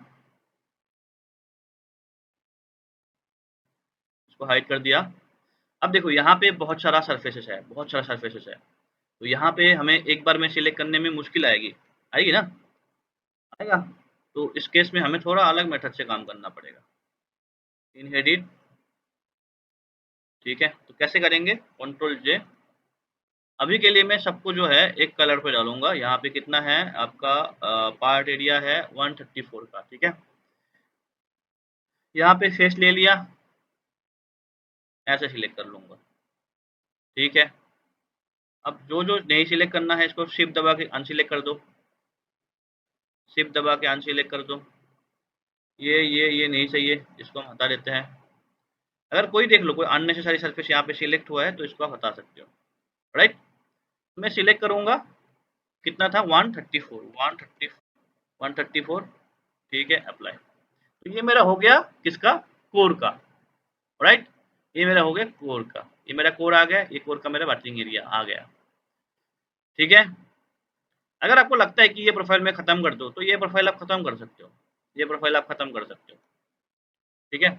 इसको हाइड कर दिया। अब देखो यहाँ पे बहुत सारा सरफेसेस है, बहुत सारा सरफेसेस है, तो यहाँ पे हमें एक बार में सिलेक्ट करने में मुश्किल आएगी, आएगी ना, आएगा। तो इस केस में हमें थोड़ा अलग मेथड से काम करना पड़ेगा, इनहेरिट। ठीक है, तो कैसे करेंगे, कंट्रोल जे। अभी के लिए मैं सबको जो है एक कलर पे डालूंगा। यहाँ पे कितना है आपका पार्ट एरिया है 134 का। ठीक है, यहाँ पे फेस ले लिया, ऐसे सिलेक्ट कर लूंगा। ठीक है, अब जो जो नहीं सिलेक्ट करना है इसको शिफ्ट दबा के अनसिलेक्ट कर दो, शिफ्ट दबा के अनसिलेक्ट कर दो। ये नहीं चाहिए, इसको हम हटा देते हैं। अगर कोई देख लो कोई अननेसेसरी सरफेस यहाँ पे सिलेक्ट हुआ है तो इसको आप हटा सकते हो। राइट, मैं सिलेक्ट करूंगा, कितना था 134, 134। ठीक है, अप्लाई। तो ये मेरा हो गया किसका, कोर का। राइट, ये मेरा हो गया कोर का, ये मेरा कोर आ गया, ये कोर का मेरा वर्किंग एरिया आ गया। ठीक है, अगर आपको लगता है कि ये प्रोफाइल में खत्म कर दो तो ये प्रोफाइल आप खत्म कर सकते हो, ये प्रोफाइल आप खत्म कर सकते हो। ठीक है,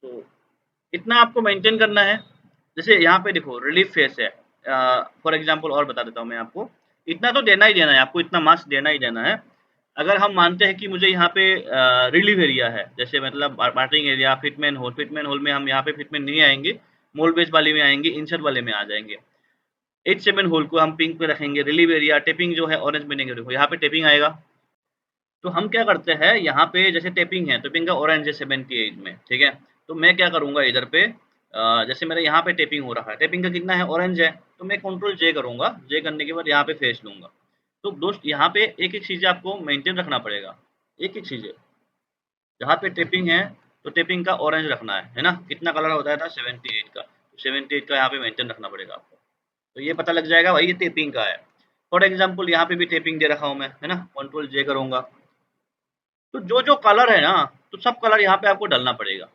तो इतना आपको मेंटेन करना है। जैसे यहाँ पे देखो रिलीफ फेस है, फॉर एग्जांपल और बता देता हूँ मैं आपको, इतना तो देना ही देना है आपको, इतना मास्क देना ही देना है। अगर हम मानते हैं कि मुझे यहाँ पे रिलीफ एरिया है, जैसे मतलब पार्टिंग एरिया, फिटमैन होल में हम यहाँ पे फिटमैन नहीं आएंगे, मोल बेस वाले में आएंगे, इंसर्ट वाले में आ जाएंगे। 8-7 होल को हम पिंक पे रखेंगे, रिलीफ एरिया टेपिंग जो है ऑरेंज बनेंगे, देखो यहाँ पे टेपिंग आएगा। तो हम क्या करते हैं यहाँ पे, जैसे टेपिंग है, टेपिंग का ऑरेंज है 78 में। ठीक है, तो मैं क्या करूँगा इधर पे, जैसे मेरा यहाँ पे टेपिंग हो रहा है, टेपिंग का कितना है ऑरेंज है, तो मैं कंट्रोल जे करूँगा, जे करने के बाद यहाँ पे फेस लूँगा। तो दोस्त यहाँ पे एक एक चीज़ें आपको मेंटेन रखना पड़ेगा, एक एक चीज़ें। जहाँ पे टेपिंग है तो टेपिंग का ऑरेंज रखना है ना, कितना कलर होता था 78 का, 78 का यहाँ पे मेंटेन रखना पड़ेगा आपको। तो ये पता लग जाएगा भाई ये टेपिंग का है। फॉर एग्जाम्पल यहाँ पे भी टेपिंग दे रखा हूँ मैं, है ना, कंट्रोल जे करूँगा। तो जो जो कलर है ना, तो सब कलर यहाँ पे आपको डालना पड़ेगा,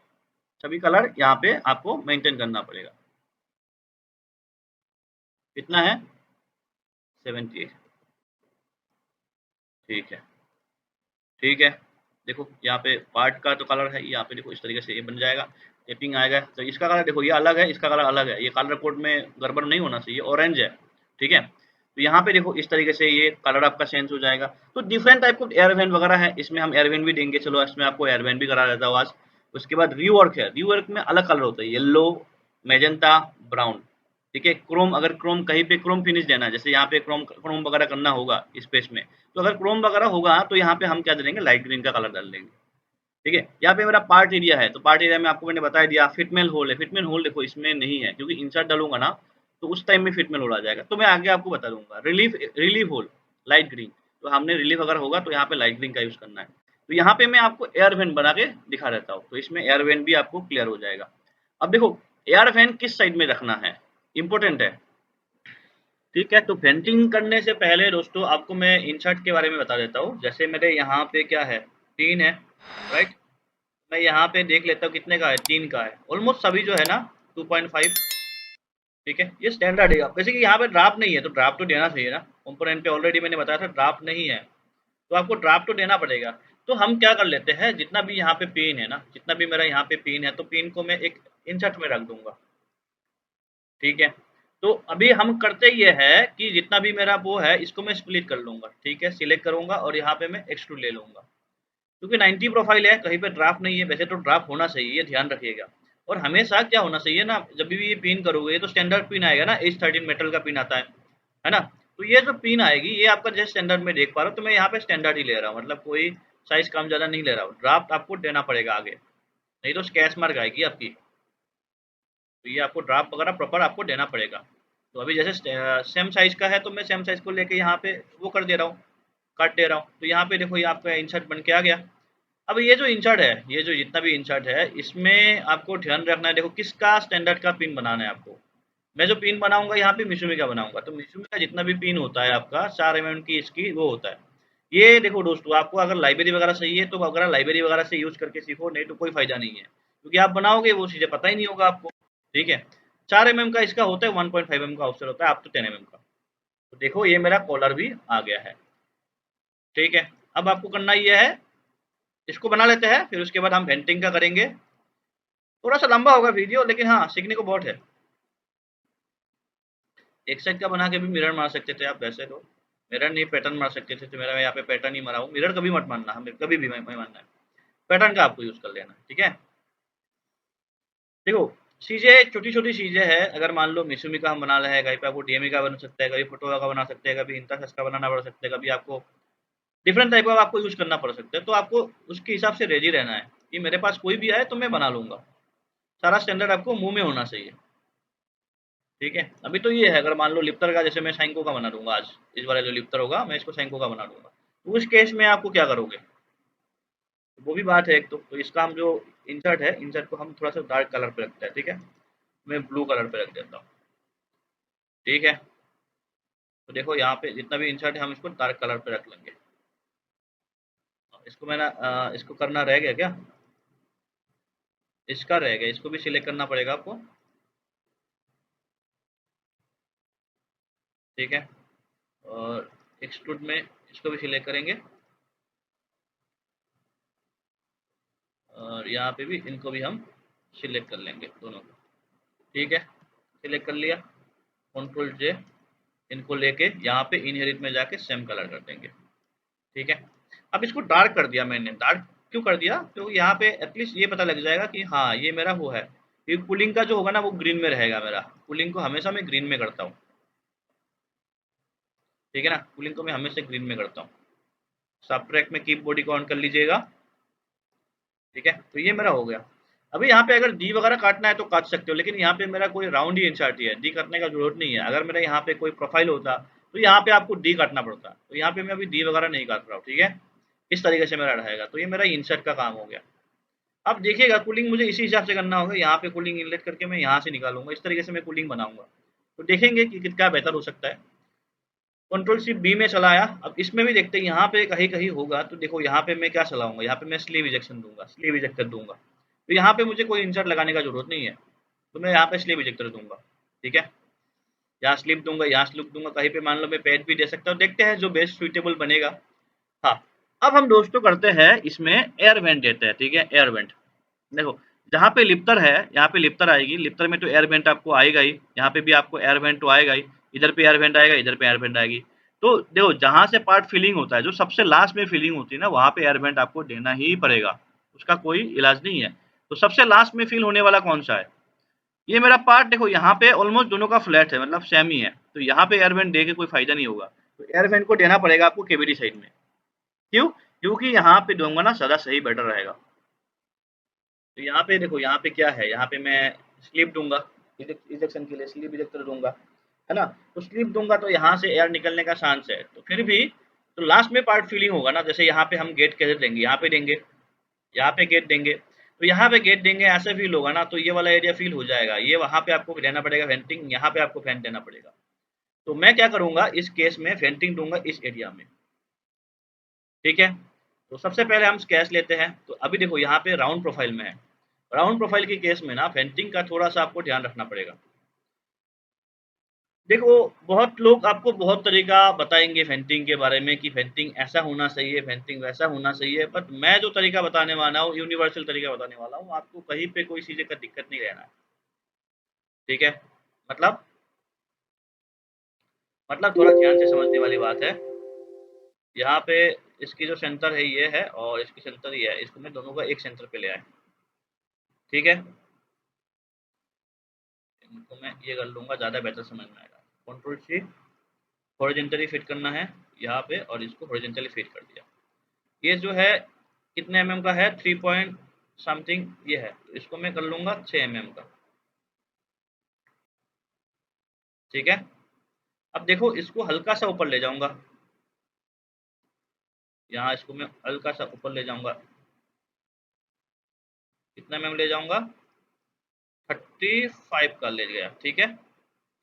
सभी कलर यहाँ पे आपको मेंटेन करना पड़ेगा। कितना है 78। ठीक है, ठीक है, देखो यहाँ पे पार्ट का तो कलर है, यहाँ पे देखो इस तरीके से ये बन जाएगा, टेपिंग आएगा। तो इसका कलर देखो ये अलग है, इसका कलर अलग है, ये कलर कोड में गड़बड़ नहीं होना चाहिए, ऑरेंज है। ठीक है, तो यहाँ पे देखो इस तरीके से ये कलर आपका चेंज हो जाएगा। तो डिफरेंट टाइप ऑफ एयरवेंट वगैरह है, इसमें हम एयरवेंट भी देंगे, चलो इसमें आपको एयरवेंट भी करा देता हूँ आज। उसके बाद रीवर्क है, रीवर्क में अलग कलर होता है, येलो, मैजेंटा, ब्राउन। ठीक है, क्रोम, अगर क्रोम कहीं पे क्रोम फिनिश देना है, जैसे यहाँ पे क्रोम क्रोम वगैरह करना होगा स्पेस में, तो अगर क्रोम वगैरह होगा तो यहाँ पे हम क्या डालेंगे, लाइट ग्रीन का कलर डाल देंगे। ठीक है, यहाँ पे मेरा पार्ट एरिया है, तो पार्ट एरिया में आपको मैंने बता दिया। फिटमेन होल है, फिटमेन होल देखो इसमें नहीं है क्योंकि इंसर्ट डालूंगा ना, तो उस टाइम में फिटमेन होल आ जाएगा, तो मैं आगे आपको बता दूंगा। Relief relief hole light green, तो हमने रिलीफ अगर होगा तो यहाँ पे लाइट ग्रीन का यूज करना है। तो यहाँ पे मैं आपको एयर वेंट बना के दिखा देता हूँ, तो इसमें एयर वेंट भी आपको क्लियर हो जाएगा। अब देखो एयर वेंट किस साइड में रखना है, इंपॉर्टेंट है। ठीक है, तो वेंटिंग करने से पहले दोस्तों आपको मैं इंसर्ट के बारे में बता देता हूँ। जैसे मेरे यहाँ पे क्या है, 3 है, राइट। मैं यहाँ पे देख लेता हूँ कितने का है, 3 का है। ऑलमोस्ट सभी जो है ना 2.5। ठीक है, ये स्टैंडर्ड है। वैसे कि यहाँ पे ड्राफ्ट नहीं है तो ड्राफ्ट तो देना चाहिए ना, कंपोनेंट पे ऑलरेडी मैंने बताया था ड्राफ्ट नहीं है, तो आपको ड्राफ्ट तो देना पड़ेगा। तो हम क्या कर लेते हैं, जितना भी यहाँ पे पिन है ना, जितना भी मेरा यहाँ पे पिन है, तो पिन को मैं एक इंसर्ट में रख दूंगा। ठीक है, तो अभी हम करते ये है कि जितना भी मेरा वो है इसको मैं स्प्लिट कर लूंगा। ठीक है, सिलेक्ट करूंगा और यहाँ पे मैं एक्सट्रूड ले लूंगा, क्योंकि 90 प्रोफाइल है, कहीं पे ड्राफ्ट नहीं है। वैसे तो ड्राफ्ट होना चाहिए, ये ध्यान रखिएगा। और हमेशा क्या होना चाहिए ना, जब भी ये पिन करोगे तो स्टैंडर्ड पिन आएगा ना, H13 मेटल का पिन आता है ना। तो ये जो पिन आएगी ये आपका जैसे स्टैंडर्ड में देख पा रहा हूँ, तो मैं यहाँ पे स्टैंडर्ड ही ले रहा हूँ, मतलब कोई साइज कम ज्यादा नहीं ले रहा हूँ। ड्राफ्ट आपको देना पड़ेगा आगे, नहीं तो स्कैच मार्क आएगी आपकी। तो ये आपको ड्राफ्ट वगैरह प्रॉपर आपको देना पड़ेगा। तो अभी जैसे सेम साइज का है तो मैं सेम साइज को लेके यहाँ पे वो कर दे रहा हूँ, काट दे रहा हूँ। तो यहाँ पे देखो ये आपका इंसर्ट बन के आ गया। अब ये जो इंसर्ट है, ये जो जितना भी इंसर्ट है, इसमें आपको ध्यान रखना है, देखो किसका स्टैंडर्ड का पिन बनाना है आपको। मैं जो पिन बनाऊंगा यहाँ पे मिशुमी का बनाऊंगा, तो मिशुमी का जितना भी पिन होता है आपका 4 mm की इसकी वो होता है। ये देखो दोस्तों, आपको अगर लाइब्रेरी वगैरह सही है तो अगर लाइब्रेरी वगैरह से यूज करके सीखो, नहीं तो कोई फायदा नहीं है, क्योंकि आप बनाओगे वो चीजें पता ही नहीं होगा आपको। ठीक है, 4 mm का इसका होता है, 1.5 mm का ऑफसेट होता है, आप तो 10 mm का। तो देखो ये मेरा कॉलर भी आ गया है। ठीक है, अब आपको करना ये है, इसको बना लेते हैं, फिर उसके बाद हम पेंटिंग का करेंगे। थोड़ा सा लंबा होगा वीडियो, लेकिन हाँ सीखने को बहुत है। एक साइड का बना के भी मिरर मार सकते थे आप, वैसे तो मिरर नहीं पैटर्न मार सकते थे, तो मेरा यहाँ पे पैटर्न ही मारा हूँ। मिरर कभी मत मानना, हमें कभी भी मैं मानना है, पैटर्न का आपको यूज कर लेना। ठीक है, देखो चीजें छोटी छोटी चीजें हैं। अगर मान लो मिसुमी का हम बना रहे हैं, कहीं पे आपको डीएमई का बन सकता है, कभी फोटो का बना सकते हैं, कभी इंटासेस का बनाना पड़ सकता है, कभी आपको डिफरेंट टाइप का आपको यूज करना पड़ सकता है। तो आपको उसके हिसाब से रेडी रहना है कि मेरे पास कोई भी आए तो मैं बना लूंगा। सारा स्टैंडर्ड आपको मुंह में होना चाहिए। ठीक है, अभी तो ये है, अगर मान लो लिप्टर का, जैसे मैं साइंको का बना दूंगा आज, इस बार जो लिप्टर होगा मैं इसको साइंको का बना दूंगा, तो उस केस में आपको क्या करोगे, वो भी बात है एक। तो इसका हम जो इंसर्ट है, इंसर्ट को हम थोड़ा सा डार्क कलर पे रखते हैं। ठीक है, मैं ब्लू कलर पे रख देता हूँ। ठीक है, तो देखो यहाँ पे जितना भी इंसर्ट है हम इसको डार्क कलर पे रख लेंगे। इसको मैंने इसको करना रह गया क्या, इसका रह गया, इसको भी सिलेक्ट करना पड़ेगा आपको। ठीक है, और एक्सट्रूड में इसको भी सिलेक्ट करेंगे, और यहाँ पे भी इनको भी हम सिलेक्ट कर लेंगे दोनों को। ठीक है, सिलेक्ट कर लिया, कंट्रोल जे, इनको लेके यहाँ पे इनहेरिट में जाके सेम कलर कर देंगे। ठीक है, अब इसको डार्क कर दिया मैंने। डार्क क्यों कर दिया, तो यहाँ पे एटलीस्ट ये पता लग जाएगा कि हाँ ये मेरा वो है। ये कूलिंग का जो होगा ना वो ग्रीन में रहेगा मेरा, कूलिंग को हमेशा मैं ग्रीन में करता हूँ। ठीक है ना, कूलिंग को मैं हमेशा ग्रीन में करता हूँ। सब्ट्रैक्ट में कीप बॉडी को ऑन कर लीजिएगा। ठीक है, तो ये मेरा हो गया। अभी यहाँ पे अगर डी वगैरह काटना है तो काट सकते हो, लेकिन यहाँ पे मेरा कोई राउंड ही इंसर्ट ही है, डी करने का जरूरत नहीं है। अगर मेरा यहाँ पे कोई प्रोफाइल होता तो यहाँ पे आपको डी काटना पड़ता, तो यहाँ पे मैं अभी डी वगैरह नहीं काट रहा हूँ। ठीक है, इस तरीके से मेरा रहेगा, तो ये मेरा इंसर्ट का काम हो गया। अब देखिएगा कूलिंग मुझे इसी हिसाब से करना होगा, यहाँ पे कूलिंग इनलेट करके मैं यहाँ से निकालूंगा, इस तरीके से मैं कूलिंग बनाऊंगा। तो देखेंगे कि कितना बेहतर हो सकता है। कंट्रोल शिफ्ट बी में चलाया, अब इसमें भी देखते हैं यहाँ पे कहीं कहीं होगा। तो देखो यहाँ पे मैं क्या चलाऊंगा, यहाँ पे मैं स्लीव इजेक्शन दूंगा, स्लीव इजेक्टर दूंगा। तो यहाँ पे मुझे कोई इंसर्ट लगाने का जरूरत नहीं है, तो मैं यहाँ पे स्लीव इजेक्टर दूंगा। ठीक है, यहाँ स्लिप दूंगा, यहाँ स्लिप दूंगा, कहीं पे मान लो मैं पैड भी दे सकता हूँ। देखते हैं जो बेस्ट सुइटेबल बनेगा। हाँ, अब हम दोस्तों करते हैं इसमें एयर वेंट देते हैं। ठीक है, एयर वेंट देखो, जहाँ पे लिप्टर है यहाँ पे लिप्टर आएगी, लिप्टर में तो एयर वेंट आपको आएगा ही, यहाँ पे भी आपको एयर वेंट तो आएगा ही, इधर पे एयर वेंट आएगा, इधर पे एयर वेंट आएगी। तो देखो जहाँ से पार्ट फिलिंग होता है, जो सबसे लास्ट में फिलिंग होती है ना, वहाँ पे एयर वेंट आपको देना ही पड़ेगा, उसका कोई इलाज नहीं है। तो सबसे लास्ट में फिल होने वाला कौन सा है, ये मेरा पार्ट देखो यहाँ पे ऑलमोस्ट दोनों का फ्लैट है, मतलब सेम ही है, तो यहाँ पे एयर वेंट दे के कोई फायदा नहीं होगा। तो एयर वेंट को देना पड़ेगा आपको केविटी साइड में। क्यों, क्योंकि यहाँ पे दूंगा ना ज़्यादा सही बेटर रहेगा। तो यहाँ पे देखो, यहाँ पे क्या है, यहाँ पे मैं स्लिप दूंगा, इजेक्शन के लिए स्लिप इजेक्टर दूंगा, है ना। तो स्लिप दूंगा तो यहाँ से एयर निकलने का चांस है, तो फिर भी तो लास्ट में पार्ट फिलिंग होगा ना। जैसे यहाँ पे हम गेट कैसे देंगे, यहाँ पे देंगे, यहाँ पे गेट देंगे, तो यहाँ पे गेट देंगे, ऐसे फील होगा ना, तो ये वाला एरिया फील हो जाएगा। ये वहाँ पे आपको देना पड़ेगा वेंटिंग, यहाँ पे आपको फैन देना पड़ेगा। तो मैं क्या करूंगा, इस केस में वेंटिंग दूंगा इस एरिया में। ठीक है, तो सबसे पहले हम स्केच लेते हैं। तो अभी देखो यहाँ पे राउंड प्रोफाइल में है, राउंड प्रोफाइल के केस में ना फेंटिंग का थोड़ा सा आपको ध्यान रखना पड़ेगा। देखो बहुत लोग आपको बहुत तरीका बताएंगे फेंटिंग के बारे में कि फेंटिंग ऐसा होना चाहिए, फेंटिंग वैसा होना चाहिए, बट मैं जो तरीका बताने वाला हूँ यूनिवर्सल तरीका बताने वाला हूँ, आपको कहीं पे कोई चीज़ें का दिक्कत नहीं रहना है। ठीक है, मतलब थोड़ा ध्यान से समझने वाली बात है। यहाँ पे इसकी जो सेंटर है ये है, और इसकी सेंटर ये है, इसको मैं दोनों का एक सेंटर पे ले आए। ठीक है, इनको मैं ये कर लूंगा, ज़्यादा बेहतर समझ में आएगा। कंट्रोल सी, हॉरिजॉन्टली फिट करना है यहाँ पे, और इसको हॉरिजॉन्टली फिट कर दिया। ये जो है कितने एमएम का है, 3 पॉइंट समथिंग ये है, तो इसको मैं कर लूंगा 6 एमएम का। ठीक है, अब देखो इसको हल्का सा ऊपर ले जाऊंगा, यहाँ इसको मैं हल्का सा ऊपर ले जाऊंगा, कितना में ले जाऊंगा, 35 का ले गया। ठीक है,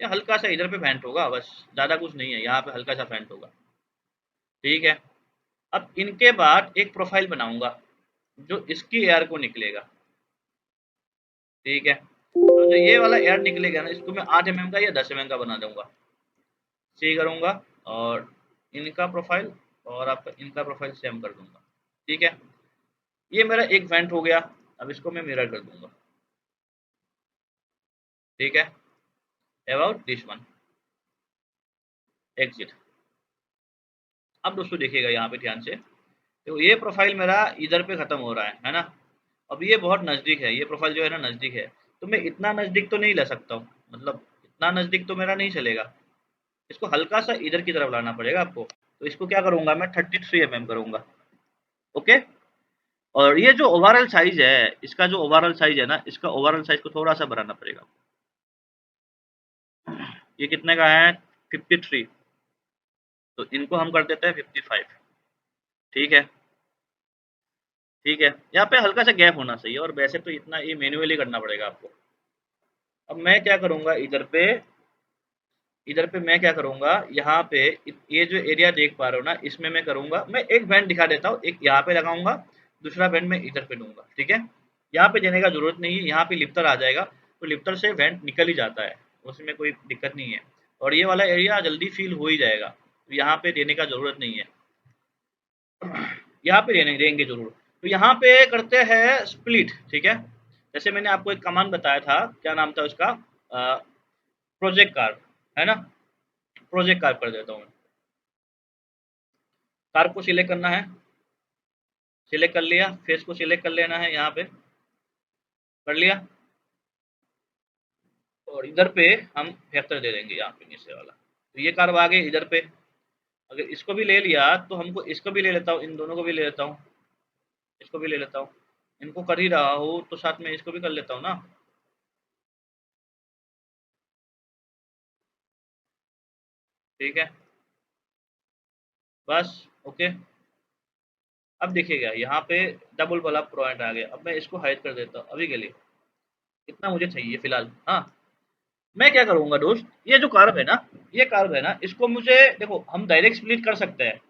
ये हल्का सा इधर पे वेंट होगा, बस ज़्यादा कुछ नहीं है, यहाँ पे हल्का सा वेंट होगा। ठीक है, अब इनके बाद एक प्रोफाइल बनाऊंगा जो इसकी एयर को निकलेगा। ठीक है, तो जो ये वाला एयर निकलेगा ना, इसको मैं 8 mm का या 10 mm का बना दूंगा। सी करूंगा और इनका प्रोफाइल और आपका इनका प्रोफाइल सेम कर दूंगा। ठीक है, ये मेरा एक वेंट हो गया। अब इसको मैं मिरर कर दूंगा। ठीक है, अबाउट दिस वन, एग्जिट। अब दोस्तों देखिएगा यहाँ पे ध्यान से, तो ये प्रोफाइल मेरा इधर पे खत्म हो रहा है ना। अब ये बहुत नज़दीक है, ये प्रोफाइल जो है ना नज़दीक है, तो मैं इतना नज़दीक तो नहीं ले सकता हूँ, मतलब इतना नज़दीक तो मेरा नहीं चलेगा। इसको हल्का सा इधर की तरफ लाना पड़ेगा आपको। तो इसको क्या करूंगा मैं, 33 mm करूंगा। ओके, और ये जो ओवरऑल साइज है, इसका जो ओवरऑल साइज है ना, इसका ओवरऑल साइज को थोड़ा सा बढ़ाना पड़ेगा। ये कितने का है, 53, तो इनको हम कर देते हैं 55। ठीक है, ठीक है, यहाँ पे हल्का सा गैप होना चाहिए, और वैसे तो इतना ये मैन्युअली करना पड़ेगा आपको। अब मैं क्या करूंगा, इधर पे मैं क्या करूंगा, यहाँ पे ये जो एरिया देख पा रहे हो ना, इसमें मैं करूंगा, मैं एक बैंड दिखा देता हूँ, एक यहाँ पे लगाऊंगा, दूसरा बैंड मैं इधर पे दूंगा। ठीक है, यहाँ पे देने का जरूरत नहीं है, यहाँ पे लिफ्टर आ जाएगा, तो लिफ्टर से वेंट निकल ही जाता है, उसमें कोई दिक्कत नहीं है, और ये वाला एरिया जल्दी फील हो ही जाएगा, तो यहाँ पे देने का जरूरत नहीं है। यहाँ पे देंगे जरूर। तो यहाँ पे करते हैं स्प्लिट। ठीक है, जैसे मैंने आपको एक कमांड बताया था, क्या नाम था उसका, प्रोजेक्ट कार, है ना। प्रोजेक्ट कार कर देता हूँ मैं। कार को सिलेक्ट करना है, सिलेक्ट कर लिया, फेस को सिलेक्ट कर लेना है, यहाँ पे कर लिया, और इधर पे हम फैक्टर दे देंगे यहाँ पे नीचे वाला। तो ये कार आ गई इधर पे। अगर इसको भी ले लिया तो हमको इसको भी ले लेता हूँ, इन दोनों को भी ले लेता हूँ, इसको भी ले लेता हूँ। इनको कर ही रहा हूँ तो साथ में इसको भी कर लेता हूँ ना। ठीक है, बस ओके। अब देखिएगा यहाँ पे डबल वाला पॉइंट आ गया। अब मैं इसको हाइड कर देता हूँ अभी के लिए, इतना मुझे चाहिए फिलहाल। हाँ, मैं क्या करूंगा दोस्त, ये जो कार्व है ना, ये कार्व है ना, इसको मुझे देखो, हम डायरेक्ट स्प्लिट कर सकते हैं,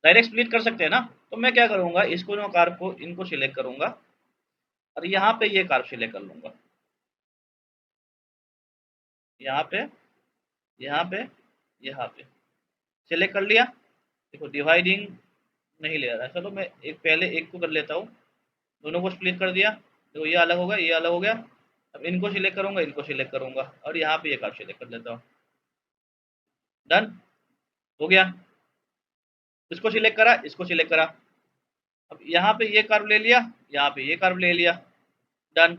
डायरेक्ट स्प्लिट कर सकते हैं ना। तो मैं क्या करूंगा, इसको ना कार्व को इनको सिलेक्ट करूंगा, और यहाँ पे ये कार्व सिलेक्ट कर लूंगा, यहाँ पे, यहाँ पे, यहाँ पे सिलेक्ट कर लिया। देखो डिवाइडिंग नहीं ले रहा है, चलो मैं एक पहले एक को कर लेता हूँ, दोनों को स्प्लिट कर दिया। देखो ये अलग हो गया, ये अलग हो गया। अब इनको सिलेक्ट करूंगा, इनको सिलेक्ट करूंगा, और यहाँ पे ये कार्व सिलेक्ट कर लेता हूँ। डन हो गया, इसको सिलेक्ट करा, इसको सिलेक्ट करा। अब यहाँ पे ये कर्व ले लिया, यहाँ पे ये कर्व ले लिया। डन।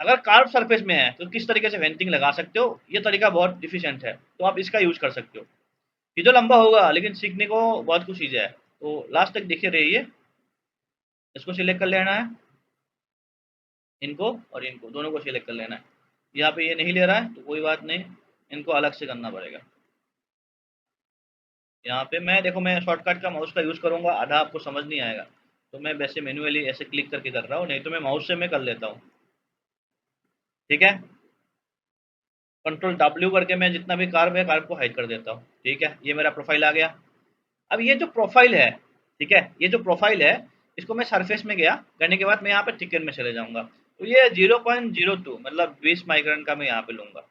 अगर कार्व सरफेस में है तो किस तरीके से वेंटिंग लगा सकते हो, ये तरीका बहुत इफिशिएंट है, तो आप इसका यूज कर सकते हो। वीडियो लंबा होगा लेकिन सीखने को बहुत कुछ चीज़ है, तो लास्ट तक देखे रहिए। इसको सिलेक्ट कर लेना है, इनको और इनको दोनों को सिलेक्ट कर लेना है। यहाँ पे ये नहीं ले रहा है तो कोई बात नहीं, इनको अलग से करना पड़ेगा। यहाँ पे मैं देखो, मैं शॉर्टकट का माउस का यूज़ करूँगा, आधा आपको समझ नहीं आएगा, तो मैं वैसे मैन्युअली ऐसे क्लिक करके कर रहा हूँ, नहीं तो मैं माउस से मैं कर लेता हूँ। ठीक है, कंट्रोल डब्ल्यू करके मैं जितना भी कार्व है, कार्व को हाइड कर देता हूँ। ठीक है, ये मेरा प्रोफाइल आ गया। अब ये जो प्रोफाइल है, ठीक है, ये जो प्रोफाइल है, इसको मैं सरफेस में गया करने के बाद मैं यहाँ पे थिकन में चले जाऊंगा, तो ये 0.02 मतलब 20 माइक्रोन का मैं यहाँ पे लूंगा।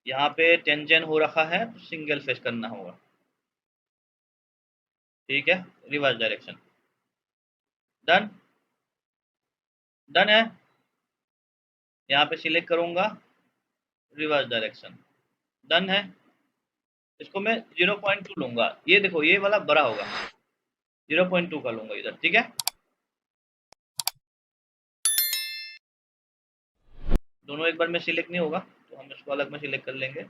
यहाँ पे टेंजेंट हो रखा है तो सिंगल फेस करना होगा। ठीक है, रिवर्स डायरेक्शन। डन, डन है। यहाँ पे सिलेक्ट करूंगा, रिवर्स डायरेक्शन। डन है। इसको मैं 0.2 लूंगा, ये देखो ये वाला बड़ा होगा, 0.2 का लूंगा इधर। ठीक है, दोनों एक बार में सिलेक्ट नहीं होगा, तो हम इसको अलग में सिलेक्ट कर लेंगे।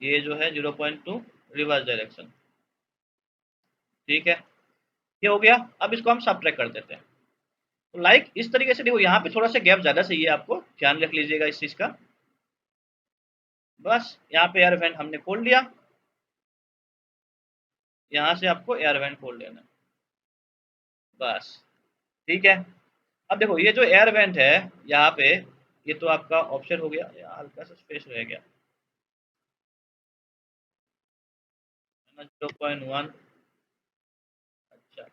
ये जो है 0.2 रिवर्स डायरेक्शन। ठीक है, ये हो गया। अब इसको हम सबट्रैक्ट कर देते हैं। तो लाइक इस तरीके से देखो, यहाँ पे थोड़ा सा गैप ज़्यादा चाहिए, आपको ध्यान रख लीजिएगा इस चीज़ का। बस यहाँ पे एयर वेंट हमने खोल लिया, यहाँ से आपको एयर वेंट खोल लेना है, बस ठीक है। अब देखो ये जो एयर वेंट है यहाँ पे, ये तो आपका ऑप्शन हो गया, यहाँ हल्का सा स्पेस रह गया, 0.1। अच्छा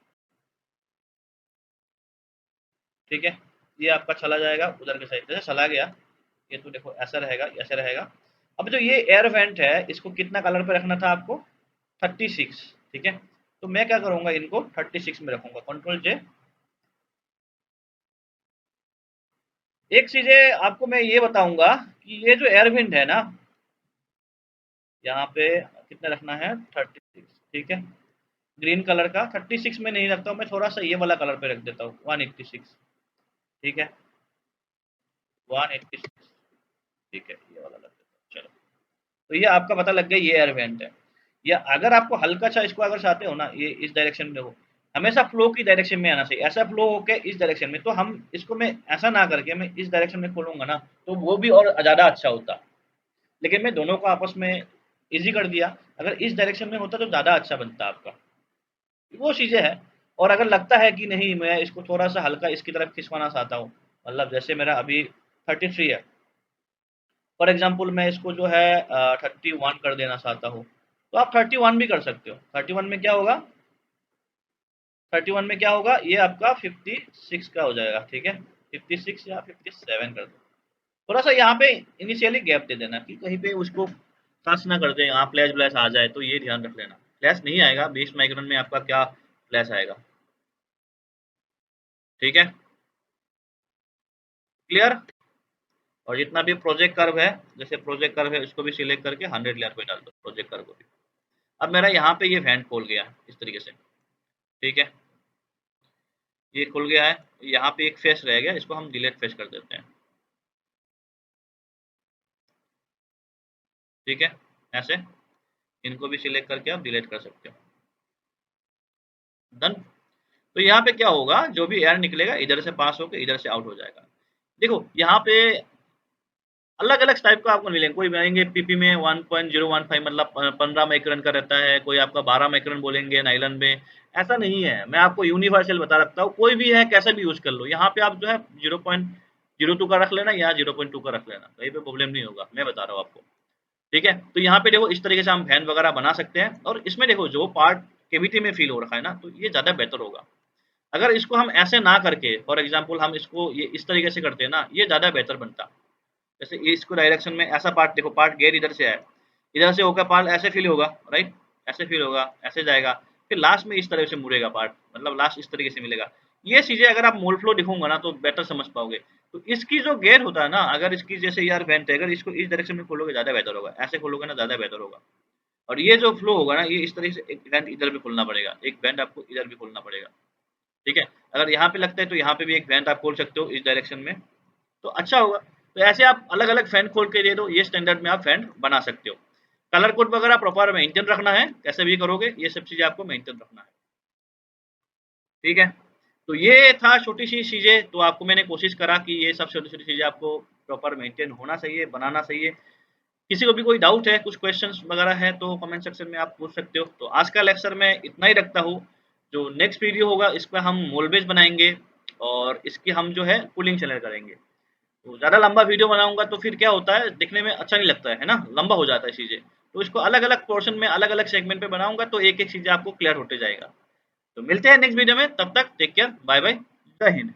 ठीक है, ये आपका चला जाएगा उधर के साइड, जैसे चला गया ये तो देखो ऐसा रहेगा, ऐसा रहेगा। अब जो ये एयर वेंट है इसको कितना कलर पे रखना था आपको, 36, ठीक है। तो मैं क्या करूंगा, इनको 36 में रखूंगा, कंट्रोल J। एक चीजें आपको मैं ये बताऊंगा कि ये जो एयर वेंट है ना, यहाँ पे कितना रखना है, 36, ठीक है। ग्रीन कलर का 36 में नहीं रखता हूँ मैं, थोड़ा सा ये वाला कलर पे रख देता हूँ, 186, ठीक है, 186, ठीक है, ये वाला रख देता हूँ। चलो, तो ये आपका पता लग गया ये एयर वेंट है। या अगर आपको हल्का सा इसको अगर चाहते हो ना, ये इस डायरेक्शन में देखो, हमेशा फ्लो की डायरेक्शन में आना चाहिए, ऐसा फ्लो होके इस डायरेक्शन में, तो हम इसको मैं ऐसा ना करके मैं इस डायरेक्शन में खोलूंगा ना, तो वो भी और ज्यादा अच्छा होता। लेकिन मैं दोनों को आपस में इजी कर दिया, अगर इस डायरेक्शन में होता तो ज्यादा अच्छा बनता आपका, वो चीजें हैं। और अगर लगता है कि नहीं मैं इसको थोड़ा सा हल्का इसकी तरफ खिंचवाना चाहता हूँ, मतलब जैसे मेरा अभी 33 है, फॉर एग्जाम्पल मैं इसको जो है 31 कर देना चाहता हूँ, तो आप 31 भी कर सकते हो। 31 में क्या होगा, 31 में क्या होगा, ये आपका 56 का हो जाएगा, ठीक है, 56 या 57 कर दो। थोड़ा सा यहाँ पे इनिशियली गैप दे देना कि कहीं पे उसको पास ना कर दे, यहाँ फ्लैश व्लैश आ जाए, तो ये ध्यान रख लेना। फ्लैश नहीं आएगा 20 माइक्रोन में, आपका क्या फ्लैश आएगा, ठीक है, क्लियर। और जितना भी प्रोजेक्ट कर्व है, जैसे प्रोजेक्ट कर्व है उसको भी सिलेक्ट करके 100 लेयर पे डाल दो प्रोजेक्ट कर्व को भी। अब मेरा यहाँ पे ये वेंट खोल गया इस तरीके से, ठीक है, ये खुल गया है। यहाँ पे एक फेस रह गया, इसको हम डिलीट फेस कर देते हैं, ठीक है, ऐसे इनको भी सिलेक्ट करके आप डिलीट कर सकते हो, डन। तो यहाँ पे क्या होगा, जो भी एयर निकलेगा इधर से पास होकर इधर से आउट हो जाएगा। देखो यहाँ पे अलग अलग टाइप का आपको मिलेंगे, कोई बनाएंगे पीपी में 1.015 मतलब 15 माइक्रोन का रहता है, कोई आपका 12 माइक्रोन बोलेंगे नाइलन में। ऐसा नहीं है, मैं आपको यूनिवर्सल बता रखता हूँ, कोई भी है कैसा भी यूज कर लो। यहाँ पे आप जो है 0.02 का रख लेना या 0.2 का रख लेना, कहीं पे प्रॉब्लम नहीं होगा, मैं बता रहा हूँ आपको, ठीक है। तो यहाँ पे देखो इस तरीके से हम फैन वगैरह बना सकते हैं, और इसमें देखो जो पार्ट केविटी में फील हो रखा है ना, तो ये ज्यादा बेहतर होगा। अगर इसको हम ऐसे ना करके, फॉर एग्जाम्पल हम इसको ये इस तरीके से करते हैं ना, ये ज्यादा बेहतर बनता। जैसे इसको डायरेक्शन में ऐसा पार्ट देखो, पार्ट गेयर इधर से है, इधर से होकर पार्ट ऐसे फील होगा, राइट, ऐसे फील होगा, ऐसे जाएगा, फिर लास्ट में इस तरह से मुड़ेगा पार्ट, मतलब लास्ट इस तरीके से मिलेगा। ये चीजें अगर आप मोल फ्लो दिखूंगा ना तो बेटर समझ पाओगे। तो इसकी जो गेयर होता है ना, अगर इसकी जैसे यार वेंट है, अगर इसको इस डायरेक्शन में खोलोगे ज्यादा बेहतर होगा, ऐसे खोलोगे ना ज्यादा बेहतर होगा। और ये जो फ्लो होगा ना, ये इस तरीके से एक वेंट इधर भी खोलना पड़ेगा, एक वेंट आपको इधर भी खोलना पड़ेगा, ठीक है। अगर यहाँ पे लगता है तो यहाँ पे भी एक वेंट आप खोल सकते हो इस डायरेक्शन में, तो अच्छा होगा। तो ऐसे आप अलग अलग फैन खोल के दे दो, ये स्टैंडर्ड में आप फैन बना सकते हो। कलर कोड वगैरह प्रॉपर मेंटेन रखना है, कैसे भी करोगे ये सब चीजें आपको मेंटेन रखना है, ठीक है। तो ये था छोटी सी चीजें, तो आपको मैंने कोशिश करा कि ये सब छोटी छोटी चीजें आपको प्रॉपर मेंटेन होना चाहिए, बनाना चाहिए। किसी को भी कोई डाउट है, कुछ क्वेश्चंस वगैरह है तो कमेंट सेक्शन में आप पूछ सकते हो। तो आज का लेक्चर मैं इतना ही रखता हूँ। जो नेक्स्ट वीडियो होगा इस पर हम मोल्ड बनाएंगे, और इसकी हम जो है कूलिंग चैनल करेंगे। तो ज़्यादा लंबा वीडियो बनाऊंगा तो फिर क्या होता है, दिखने में अच्छा नहीं लगता है ना, लंबा हो जाता है चीज़ें। तो इसको अलग अलग पोर्शन में अलग अलग सेगमेंट पे बनाऊंगा, तो एक एक चीज़ें आपको क्लियर होते जाएगा। तो मिलते हैं नेक्स्ट वीडियो में, तब तक टेक केयर, बाय बाय, जय हिंद।